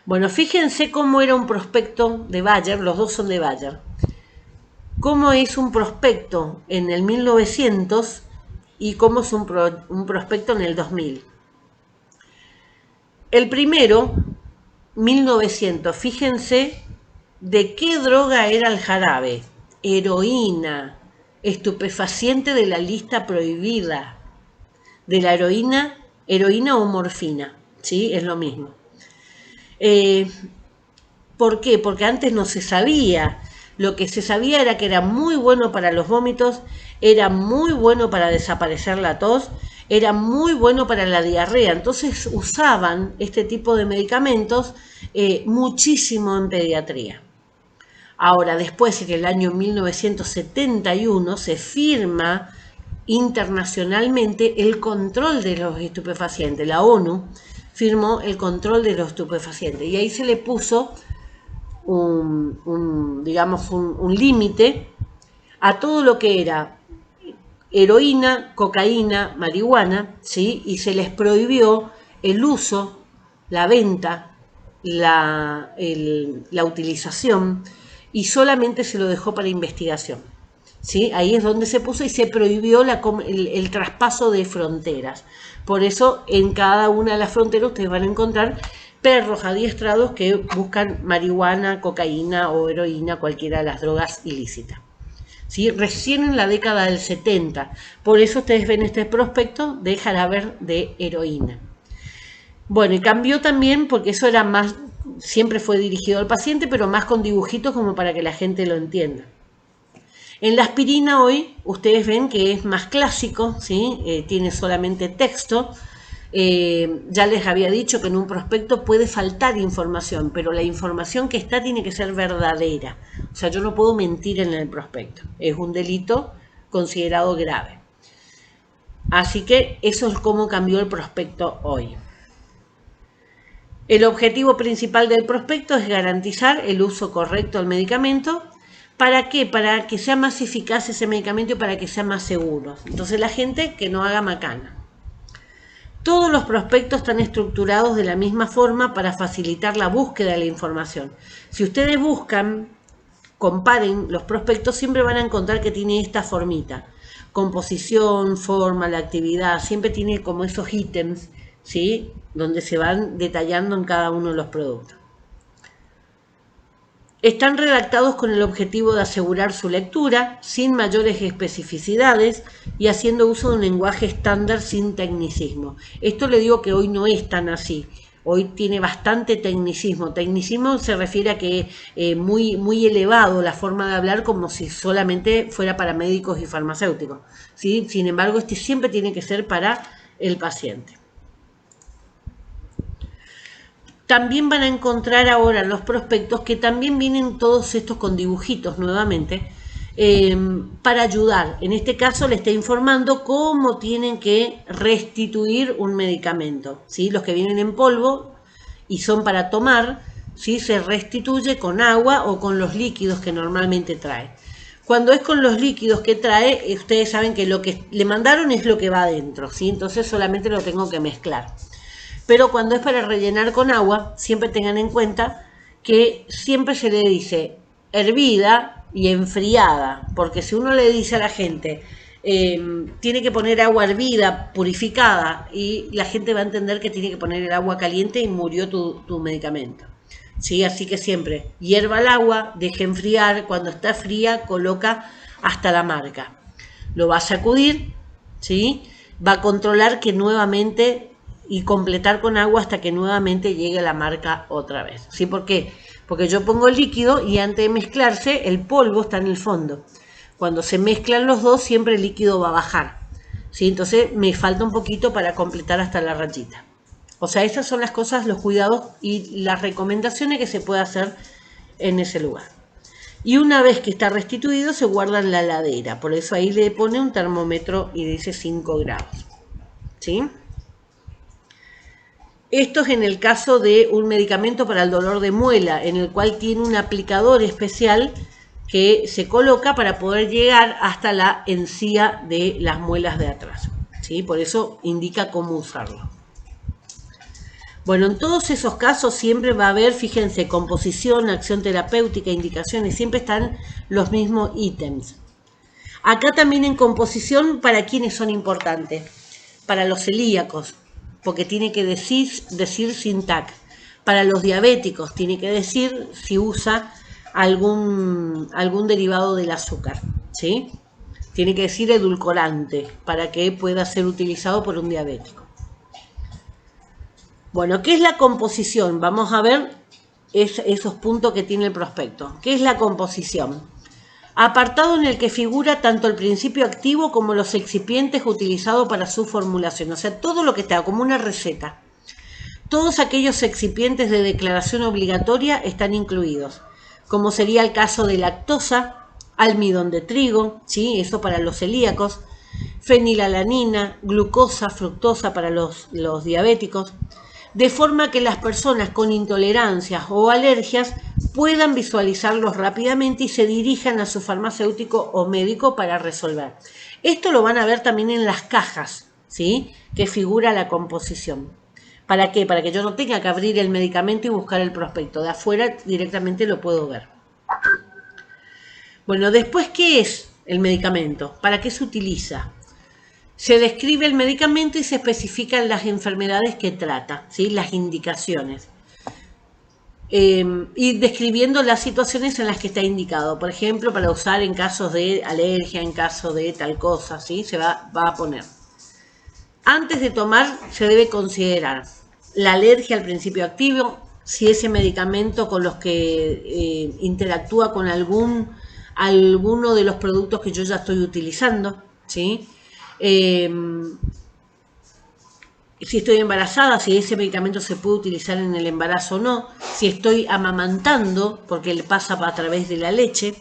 Speaker 1: Bueno, fíjense cómo era un prospecto de Bayer, los dos son de Bayer. Cómo es un prospecto en el 1900 y cómo es un prospecto en el 2000. El primero, 1900, fíjense de qué droga era el jarabe. Heroína, estupefaciente de la lista prohibida. De la heroína o morfina, ¿sí? Es lo mismo. ¿Por qué? Porque antes no se sabía. Lo que se sabía era que era muy bueno para los vómitos, era muy bueno para desaparecer la tos, era muy bueno para la diarrea. Entonces usaban este tipo de medicamentos muchísimo en pediatría. Ahora, después, en el año 1971, se firma internacionalmente el control de los estupefacientes. La ONU firmó el control de los estupefacientes y ahí se le puso un límite a todo lo que era heroína, cocaína, marihuana, ¿sí? Y se les prohibió el uso, la venta, la utilización, y solamente se lo dejó para investigación, ¿sí? Ahí es donde se puso y se prohibió el traspaso de fronteras. Por eso en cada una de las fronteras ustedes van a encontrar perros adiestrados que buscan marihuana, cocaína o heroína, cualquiera de las drogas ilícitas, ¿sí? Recién en la década del 70. Por eso ustedes ven este prospecto de jarabe de heroína. Bueno, y cambió también porque eso era más, siempre fue dirigido al paciente, pero más con dibujitos como para que la gente lo entienda. En la aspirina hoy ustedes ven que es más clásico, ¿sí? Tiene solamente texto. Ya les había dicho que en un prospecto puede faltar información, pero la información que está tiene que ser verdadera. O sea, yo no puedo mentir en el prospecto. Es un delito considerado grave. Así que eso es cómo cambió el prospecto hoy. El objetivo principal del prospecto es garantizar el uso correcto del medicamento. ¿Para qué? Para que sea más eficaz ese medicamento y para que sea más seguro. Entonces la gente que no haga macana. Todos los prospectos están estructurados de la misma forma para facilitar la búsqueda de la información. Si ustedes buscan, comparen los prospectos, siempre van a encontrar que tiene esta formita. Composición, forma, la actividad, siempre tiene como esos ítems, ¿sí? Donde se van detallando en cada uno de los productos. Están redactados con el objetivo de asegurar su lectura, sin mayores especificidades y haciendo uso de un lenguaje estándar sin tecnicismo. Esto le digo que hoy no es tan así. Hoy tiene bastante tecnicismo. Tecnicismo se refiere a que muy elevado la forma de hablar, como si solamente fuera para médicos y farmacéuticos, ¿sí? Sin embargo, este siempre tiene que ser para el paciente. También van a encontrar ahora los prospectos que también vienen todos estos con dibujitos nuevamente para ayudar. En este caso le está informando cómo tienen que restituir un medicamento, ¿sí? Los que vienen en polvo y son para tomar, ¿sí? Se restituye con agua o con los líquidos que normalmente trae. Cuando es con los líquidos que trae, ustedes saben que lo que le mandaron es lo que va adentro, ¿sí? Entonces solamente lo tengo que mezclar. Pero cuando es para rellenar con agua, siempre tengan en cuenta que siempre se le dice hervida y enfriada, porque si uno le dice a la gente tiene que poner agua hervida, purificada, y la gente va a entender que tiene que poner el agua caliente y murió tu medicamento. ¿Sí? Así que siempre hierva el agua, deje enfriar, cuando está fría coloca hasta la marca. Lo va a sacudir, ¿sí? Va a controlar que nuevamente y completar con agua hasta que nuevamente llegue la marca otra vez. ¿Sí? ¿Por qué? Porque yo pongo el líquido y antes de mezclarse el polvo está en el fondo. Cuando se mezclan los dos siempre el líquido va a bajar. ¿Sí? Entonces me falta un poquito para completar hasta la rayita. O sea, esas son las cosas, los cuidados y las recomendaciones que se puede hacer en ese lugar. Y una vez que está restituido se guarda en la heladera. Por eso ahí le pone un termómetro y dice 5 grados. ¿Sí? Esto es en el caso de un medicamento para el dolor de muela, en el cual tiene un aplicador especial que se coloca para poder llegar hasta la encía de las muelas de atrás, ¿sí? Por eso indica cómo usarlo. Bueno, en todos esos casos siempre va a haber, fíjense, composición, acción terapéutica, indicaciones, siempre están los mismos ítems. Acá también en composición, ¿para quiénes son importantes? Para los celíacos, porque tiene que decir sin TAC. Para los diabéticos tiene que decir si usa algún derivado del azúcar, ¿sí? Tiene que decir edulcorante para que pueda ser utilizado por un diabético. Bueno, ¿qué es la composición? Vamos a ver esos puntos que tiene el prospecto. ¿Qué es la composición? Apartado en el que figura tanto el principio activo como los excipientes utilizados para su formulación. O sea, todo lo que está como una receta. Todos aquellos excipientes de declaración obligatoria están incluidos, como sería el caso de lactosa, almidón de trigo, ¿sí? Eso para los celíacos, fenilalanina, glucosa, fructosa para los diabéticos, de forma que las personas con intolerancias o alergias puedan visualizarlos rápidamente y se dirijan a su farmacéutico o médico para resolver. Esto lo van a ver también en las cajas, ¿sí? Que figura la composición. ¿Para qué? Para que yo no tenga que abrir el medicamento y buscar el prospecto. De afuera directamente lo puedo ver. Bueno, después, ¿qué es el medicamento? ¿Para qué se utiliza? Se describe el medicamento y se especifican las enfermedades que trata, ¿sí? Las indicaciones. Y describiendo las situaciones en las que está indicado. Por ejemplo, para usar en casos de alergia, en caso de tal cosa, ¿sí? Se va a poner. Antes de tomar, se debe considerar la alergia al principio activo, si ese medicamento con los que interactúa con algún alguno de los productos que yo ya estoy utilizando, ¿sí? Si estoy embarazada, si ese medicamento se puede utilizar en el embarazo o no, si estoy amamantando, porque le pasa a través de la leche,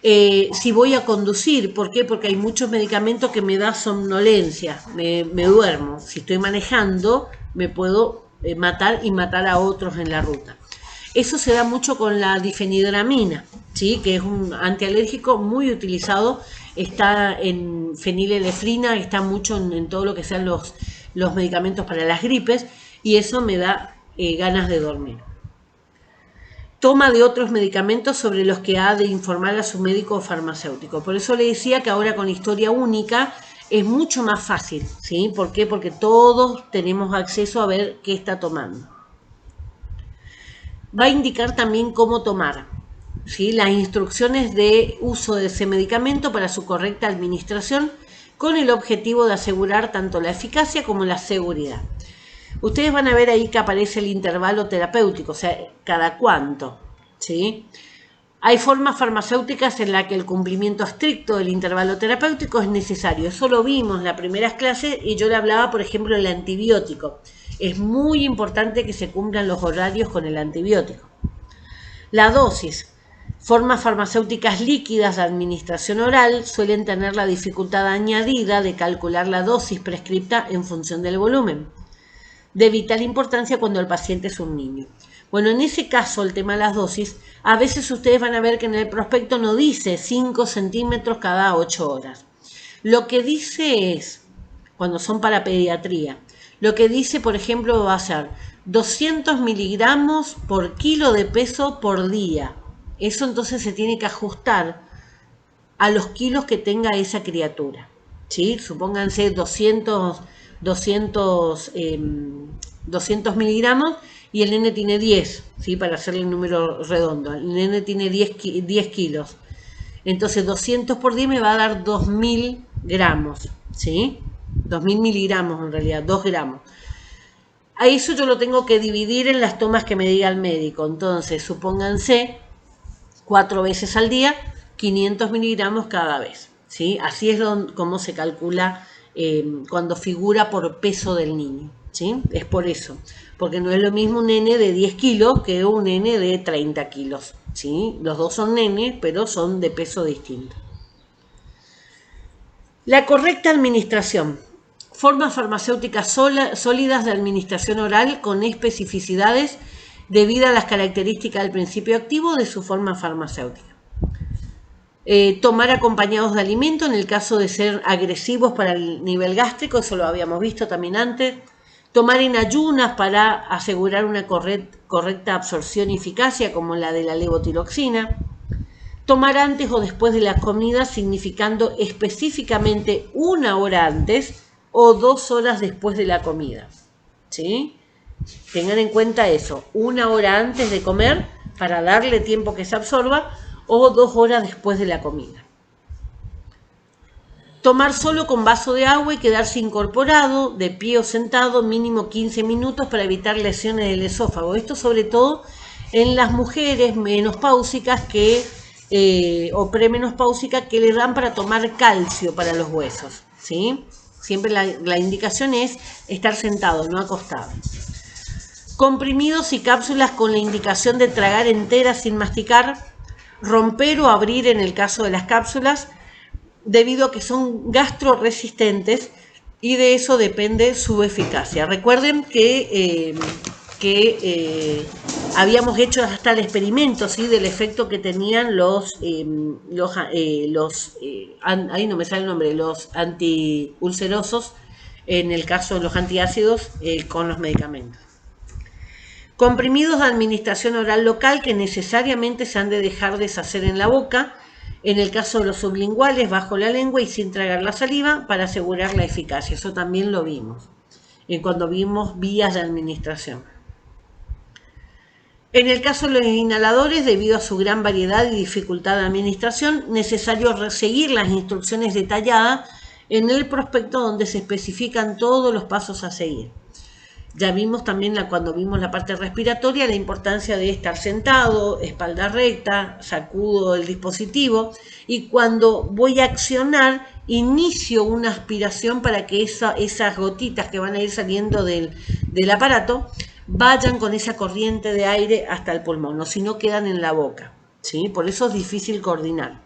Speaker 1: si voy a conducir, ¿por qué? Porque hay muchos medicamentos que me da somnolencia, me duermo, si estoy manejando me puedo matar y matar a otros en la ruta. Eso se da mucho con la difenhidramina, ¿sí? Que es un antialérgico muy utilizado, está en fenilelefrina, está mucho en todo lo que sean los medicamentos para las gripes, y eso me da ganas de dormir. Toma de otros medicamentos sobre los que ha de informar a su médico o farmacéutico. Por eso le decía que ahora con historia única es mucho más fácil, ¿sí? ¿Por qué? Porque todos tenemos acceso a ver qué está tomando. Va a indicar también cómo tomar, ¿sí? Las instrucciones de uso de ese medicamento para su correcta administración, con el objetivo de asegurar tanto la eficacia como la seguridad. Ustedes van a ver ahí que aparece el intervalo terapéutico, o sea, cada cuánto, ¿sí? Hay formas farmacéuticas en las que el cumplimiento estricto del intervalo terapéutico es necesario. Eso lo vimos en las primeras clases y yo le hablaba, por ejemplo, del antibiótico. Es muy importante que se cumplan los horarios con el antibiótico. La dosis. Formas farmacéuticas líquidas de administración oral suelen tener la dificultad añadida de calcular la dosis prescripta en función del volumen, de vital importancia cuando el paciente es un niño. Bueno, en ese caso, el tema de las dosis, a veces ustedes van a ver que en el prospecto no dice 5 centímetros cada 8 horas. Lo que dice es, cuando son para pediatría, lo que dice, por ejemplo, va a ser 200 miligramos por kilo de peso por día. Eso entonces se tiene que ajustar a los kilos que tenga esa criatura, ¿sí? Supónganse 200 miligramos y el nene tiene 10, ¿sí? Para hacerle el número redondo. El nene tiene 10 kilos. Entonces 200 por 10 me va a dar 2000 gramos, ¿sí? 2000 miligramos en realidad, 2 gramos. A eso yo lo tengo que dividir en las tomas que me diga el médico. Entonces, supónganse 4 veces al día, 500 miligramos cada vez, ¿sí? Así es como se calcula cuando figura por peso del niño, ¿sí? Es por eso, porque no es lo mismo un nene de 10 kilos que un nene de 30 kilos, ¿sí? Los dos son nenes, pero son de peso distinto. La correcta administración. Formas farmacéuticas sólidas de administración oral con especificidades debido a las características del principio activo de su forma farmacéutica. Tomar acompañados de alimento en el caso de ser agresivos para el nivel gástrico, eso lo habíamos visto también antes. Tomar en ayunas para asegurar una correcta absorción y eficacia, como la de la levotiroxina. Tomar antes o después de la comida, significando específicamente 1 hora antes o 2 horas después de la comida, ¿sí? Tengan en cuenta eso, 1 hora antes de comer para darle tiempo que se absorba o 2 horas después de la comida. Tomar solo con vaso de agua y quedarse incorporado, de pie o sentado, mínimo 15 minutos para evitar lesiones del esófago. Esto sobre todo en las mujeres menopáusicas o premenopáusicas que le dan para tomar calcio para los huesos, ¿sí? Siempre la indicación es estar sentado, no acostado. Comprimidos y cápsulas con la indicación de tragar enteras sin masticar, romper o abrir en el caso de las cápsulas, debido a que son gastroresistentes y de eso depende su eficacia. Recuerden que habíamos hecho hasta el experimento, ¿sí? Del efecto que tenían los antiulcerosos, en el caso de los antiácidos, con los medicamentos. Comprimidos de administración oral local que necesariamente se han de dejar deshacer en la boca, en el caso de los sublinguales, bajo la lengua y sin tragar la saliva, para asegurar la eficacia. Eso también lo vimos cuando vimos vías de administración. En el caso de los inhaladores, debido a su gran variedad y dificultad de administración, necesario seguir las instrucciones detalladas en el prospecto donde se especifican todos los pasos a seguir. Ya vimos también cuando vimos la parte respiratoria la importancia de estar sentado, espalda recta, sacudo el dispositivo y cuando voy a accionar inicio una aspiración para que esas gotitas que van a ir saliendo del aparato vayan con esa corriente de aire hasta el pulmón, o si no quedan en la boca, ¿sí? Por eso es difícil coordinar.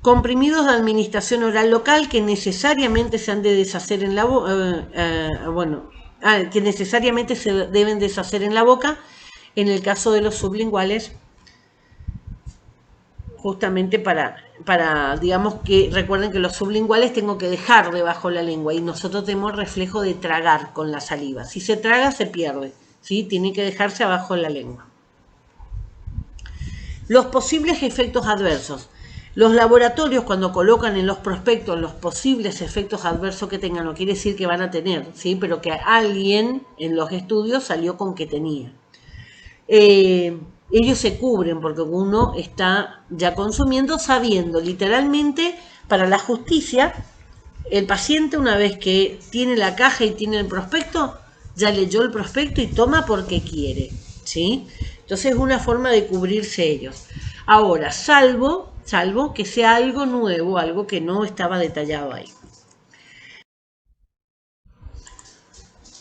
Speaker 1: Comprimidos de administración oral local que necesariamente se han de deshacer en la boca, que necesariamente se deben deshacer en la boca, en el caso de los sublinguales, justamente para digamos que recuerden que los sublinguales tengo que dejar debajo la lengua y nosotros tenemos el reflejo de tragar con la saliva. Si se traga se pierde, ¿sí? Tiene que dejarse abajo la lengua. Los posibles efectos adversos. Los laboratorios cuando colocan en los prospectos los posibles efectos adversos que tengan, no quiere decir que van a tener, ¿sí? Pero que alguien en los estudios salió con que tenía. Ellos se cubren porque uno está ya consumiendo sabiendo literalmente para la justicia, el paciente una vez que tiene la caja y tiene el prospecto, ya leyó el prospecto y toma porque quiere, ¿sí? Entonces es una forma de cubrirse ellos. Ahora, salvo que sea algo nuevo, algo que no estaba detallado ahí.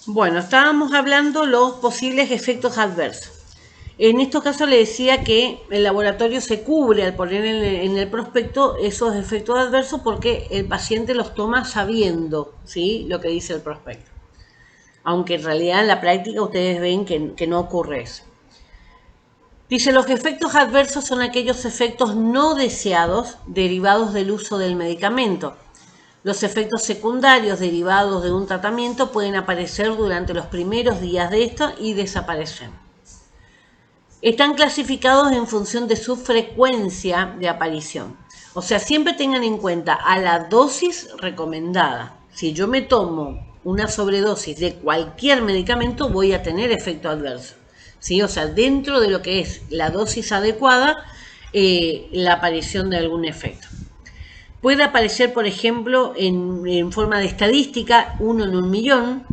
Speaker 1: Bueno, estábamos hablando los posibles efectos adversos. En estos casos le decía que el laboratorio se cubre al poner en el prospecto esos efectos adversos porque el paciente los toma sabiendo, ¿sí?, lo que dice el prospecto. Aunque en realidad en la práctica ustedes ven que no ocurre eso. Dice, los efectos adversos son aquellos efectos no deseados derivados del uso del medicamento. Los efectos secundarios derivados de un tratamiento pueden aparecer durante los primeros días de esto y desaparecer. Están clasificados en función de su frecuencia de aparición. O sea, siempre tengan en cuenta a la dosis recomendada. Si yo me tomo una sobredosis de cualquier medicamento, voy a tener efecto adverso, ¿sí? O sea, dentro de lo que es la dosis adecuada, la aparición de algún efecto. Puede aparecer, por ejemplo, en forma de estadística, 1 en 1.000.000,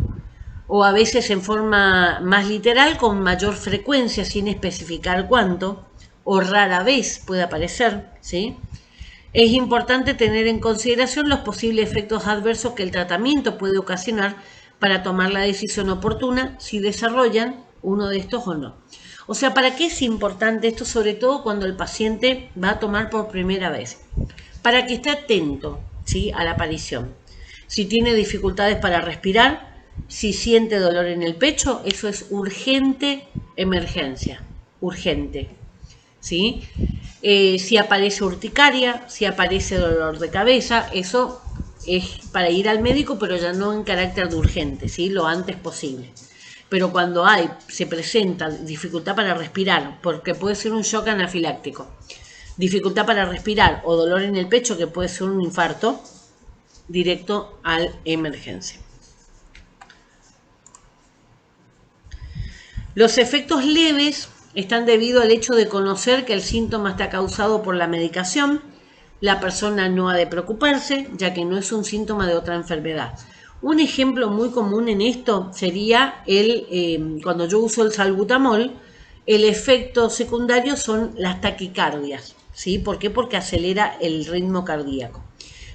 Speaker 1: o a veces en forma más literal, con mayor frecuencia, sin especificar cuánto, o rara vez puede aparecer, ¿sí? Es importante tener en consideración los posibles efectos adversos que el tratamiento puede ocasionar para tomar la decisión oportuna si desarrollan uno de estos o no. O sea, ¿para qué es importante esto? Sobre todo cuando el paciente va a tomar por primera vez. Para que esté atento, ¿sí?, a la aparición. Si tiene dificultades para respirar, si siente dolor en el pecho, eso es urgente emergencia, urgente, ¿sí? Si aparece urticaria, si aparece dolor de cabeza, eso es para ir al médico, pero ya no en carácter de urgente, ¿sí?, lo antes posible. Pero cuando se presenta dificultad para respirar, porque puede ser un shock anafiláctico, dificultad para respirar o dolor en el pecho, que puede ser un infarto, directo a la emergencia. Los efectos leves están debido al hecho de conocer que el síntoma está causado por la medicación. La persona no ha de preocuparse, ya que no es un síntoma de otra enfermedad. Un ejemplo muy común en esto sería cuando yo uso el salbutamol, el efecto secundario son las taquicardias, ¿sí? ¿Por qué? Porque acelera el ritmo cardíaco.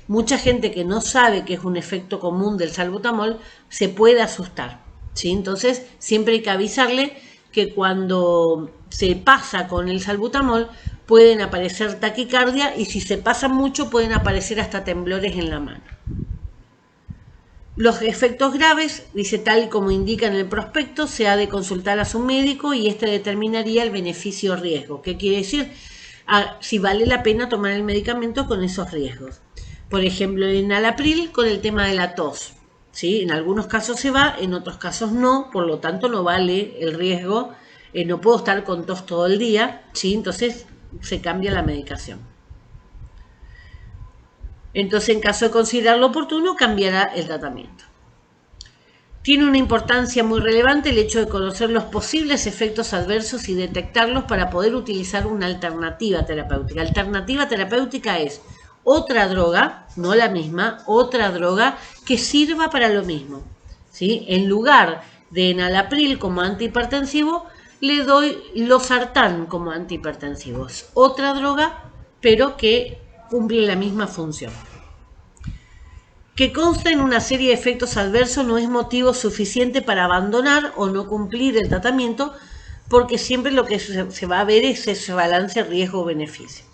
Speaker 1: Mucha gente que no sabe que es un efecto común del salbutamol se puede asustar, ¿sí? Entonces siempre hay que avisarle que cuando se pasa con el salbutamol pueden aparecer taquicardia y si se pasa mucho pueden aparecer hasta temblores en la mano. Los efectos graves, dice, tal y como indica en el prospecto, se ha de consultar a su médico y este determinaría el beneficio o riesgo. ¿Qué quiere decir? Si vale la pena tomar el medicamento con esos riesgos. Por ejemplo, el enalapril con el tema de la tos, ¿sí? En algunos casos se va, en otros casos no, por lo tanto no vale el riesgo. No puedo estar con tos todo el día, ¿sí? Entonces se cambia la medicación. Entonces, en caso de considerarlo oportuno, cambiará el tratamiento. Tiene una importancia muy relevante el hecho de conocer los posibles efectos adversos y detectarlos para poder utilizar una alternativa terapéutica. Alternativa terapéutica es otra droga, no la misma, otra droga que sirva para lo mismo, ¿sí? En lugar de enalapril como antihipertensivo, le doy losartán como antihipertensivo. Es otra droga, pero que cumple la misma función. Que consta en una serie de efectos adversos no es motivo suficiente para abandonar o no cumplir el tratamiento, porque siempre lo que se va a ver es ese balance riesgo-beneficio.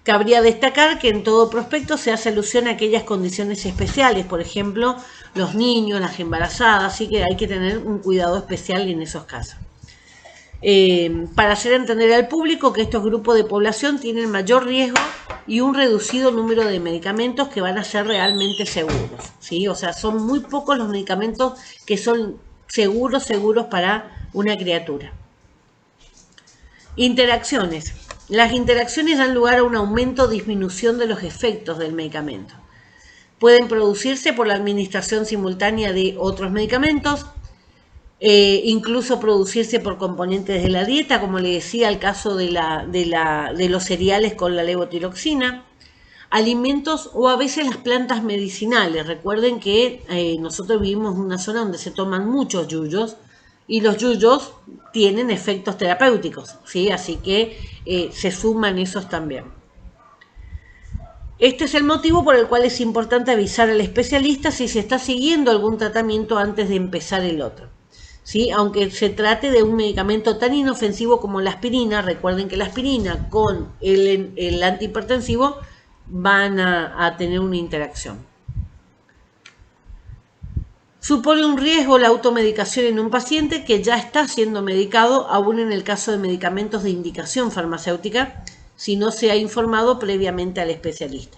Speaker 1: Cabría destacar que en todo prospecto se hace alusión a aquellas condiciones especiales, por ejemplo, los niños, las embarazadas, así que hay que tener un cuidado especial en esos casos. Para hacer entender al público que estos grupos de población tienen mayor riesgo y un reducido número de medicamentos que van a ser realmente seguros, ¿sí? O sea, son muy pocos los medicamentos que son seguros para una criatura. Interacciones. Las interacciones dan lugar a un aumento o disminución de los efectos del medicamento. Pueden producirse por la administración simultánea de otros medicamentos, incluso producirse por componentes de la dieta, como le decía, el caso de los cereales con la levotiroxina, alimentos o a veces las plantas medicinales. Recuerden que nosotros vivimos en una zona donde se toman muchos yuyos y los yuyos tienen efectos terapéuticos, ¿sí? Así que se suman esos también. Este es el motivo por el cual es importante avisar al especialista si se está siguiendo algún tratamiento antes de empezar el otro. ¿Sí? Aunque se trate de un medicamento tan inofensivo como la aspirina, recuerden que la aspirina con el antihipertensivo van a tener una interacción. Supone un riesgo la automedicación en un paciente que ya está siendo medicado, aún en el caso de medicamentos de indicación farmacéutica, si no se ha informado previamente al especialista.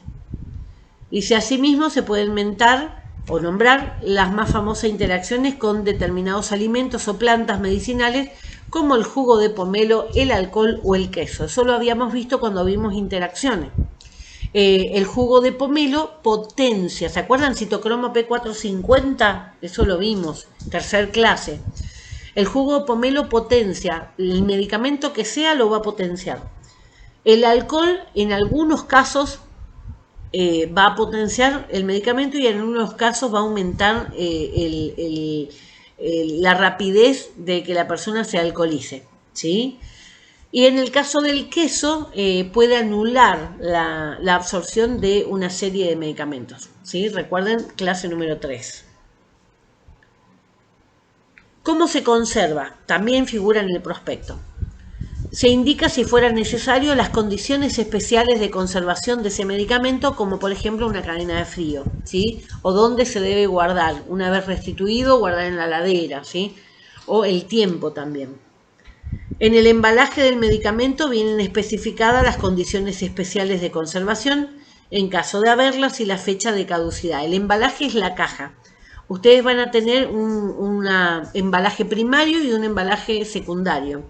Speaker 1: Y si asimismo se puede inventar o nombrar las más famosas interacciones con determinados alimentos o plantas medicinales, como el jugo de pomelo, el alcohol o el queso. Eso lo habíamos visto cuando vimos interacciones. El jugo de pomelo potencia, ¿se acuerdan? Citocromo P450, eso lo vimos, tercer clase. El jugo de pomelo potencia, el medicamento que sea lo va a potenciar. El alcohol en algunos casos va a potenciar el medicamento y en algunos casos va a aumentar la rapidez de que la persona se alcoholice, ¿sí? Y en el caso del queso puede anular la absorción de una serie de medicamentos, ¿sí? Recuerden, clase número 3. ¿Cómo se conserva? También figura en el prospecto. Se indica si fuera necesario las condiciones especiales de conservación de ese medicamento, como por ejemplo una cadena de frío, ¿sí? O dónde se debe guardar, una vez restituido, guardar en la heladera, ¿sí? O el tiempo también. En el embalaje del medicamento vienen especificadas las condiciones especiales de conservación, en caso de haberlas, y la fecha de caducidad. El embalaje es la caja. Ustedes van a tener un embalaje primario y un embalaje secundario.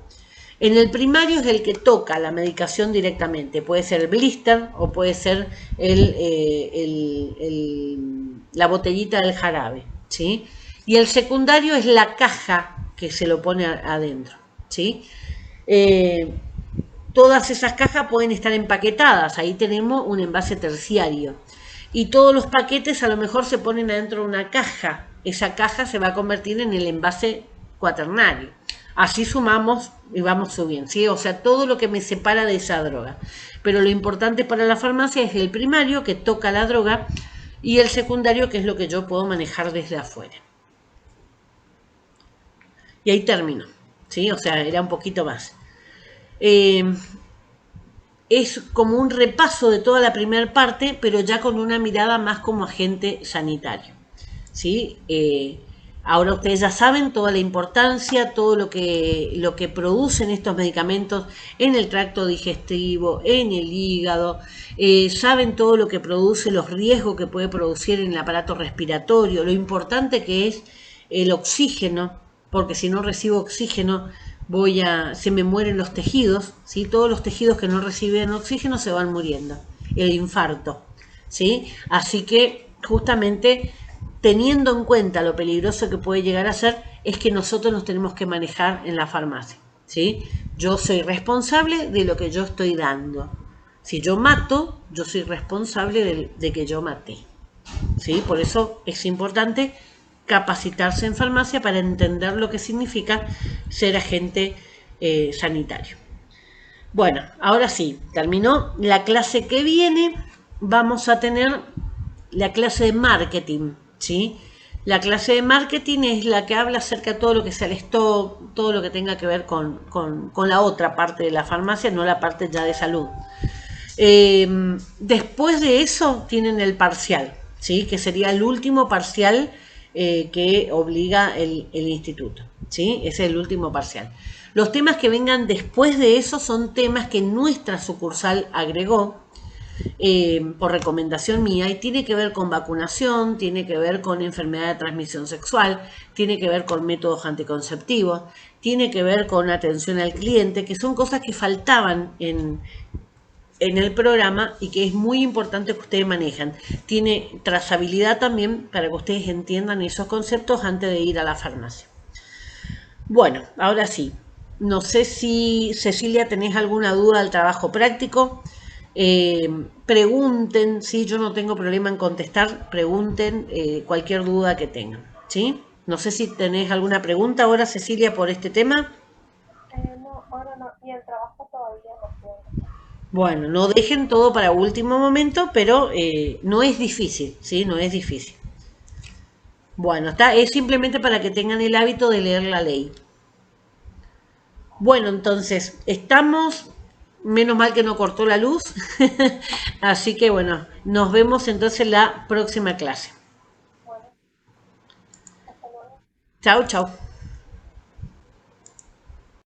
Speaker 1: En el primario es el que toca la medicación directamente. Puede ser el blister o puede ser la botellita del jarabe, ¿sí? Y el secundario es la caja que se lo pone adentro, ¿sí? Todas esas cajas pueden estar empaquetadas. Ahí tenemos un envase terciario. Y todos los paquetes a lo mejor se ponen adentro de una caja. Esa caja se va a convertir en el envase cuaternario. Así sumamos y vamos subiendo, ¿sí? O sea, todo lo que me separa de esa droga. Pero lo importante para la farmacia es el primario, que toca la droga, y el secundario, que es lo que yo puedo manejar desde afuera. Y ahí termino, ¿sí? O sea, era un poquito más. Es como un repaso de toda la primera parte, pero ya con una mirada más como agente sanitario, ¿sí? Ahora ustedes ya saben toda la importancia, todo lo que producen estos medicamentos en el tracto digestivo, en el hígado, saben todo lo que produce, los riesgos que puede producir en el aparato respiratorio, lo importante que es el oxígeno, porque si no recibo oxígeno se me mueren los tejidos, ¿sí? Todos los tejidos que no reciben oxígeno se van muriendo, el infarto, ¿sí? Así que justamente teniendo en cuenta lo peligroso que puede llegar a ser, es que nosotros nos tenemos que manejar en la farmacia, ¿sí? Yo soy responsable de lo que yo estoy dando. Si yo mato, yo soy responsable de que yo maté, ¿sí? Por eso es importante capacitarse en farmacia para entender lo que significa ser agente sanitario. Bueno, ahora sí, terminó la clase que viene. Vamos a tener la clase de marketing, ¿sí? La clase de marketing es la que habla acerca de todo lo que sea el stock, todo lo que tenga que ver con la otra parte de la farmacia, no la parte ya de salud. Después de eso tienen el parcial, ¿sí? Que sería el último parcial que obliga el instituto, ¿sí? Ese es el último parcial. Los temas que vengan después de eso son temas que nuestra sucursal agregó por recomendación mía y tiene que ver con vacunación, tiene que ver con enfermedad de transmisión sexual, tiene que ver con métodos anticonceptivos, tiene que ver con atención al cliente, que son cosas que faltaban en el programa y que es muy importante que ustedes manejan. Tiene trazabilidad también para que ustedes entiendan esos conceptos antes de ir a la farmacia. Bueno, ahora sí. No sé si, Cecilia, tenés alguna duda del trabajo práctico. Pregunten, sí, yo no tengo problema en contestar. Pregunten cualquier duda que tengan, ¿sí? No sé si tenés alguna pregunta ahora, Cecilia, por este tema.
Speaker 2: No, ahora no. Y el trabajo todavía no tengo.
Speaker 1: Bueno, no dejen todo para último momento, pero no es difícil, ¿sí? No es difícil. Bueno, es simplemente para que tengan el hábito de leer la ley. Bueno, entonces, estamos, menos mal que no cortó la luz, así que bueno, nos vemos entonces en la próxima clase.
Speaker 2: Bueno, hasta luego.
Speaker 1: Chao, chao.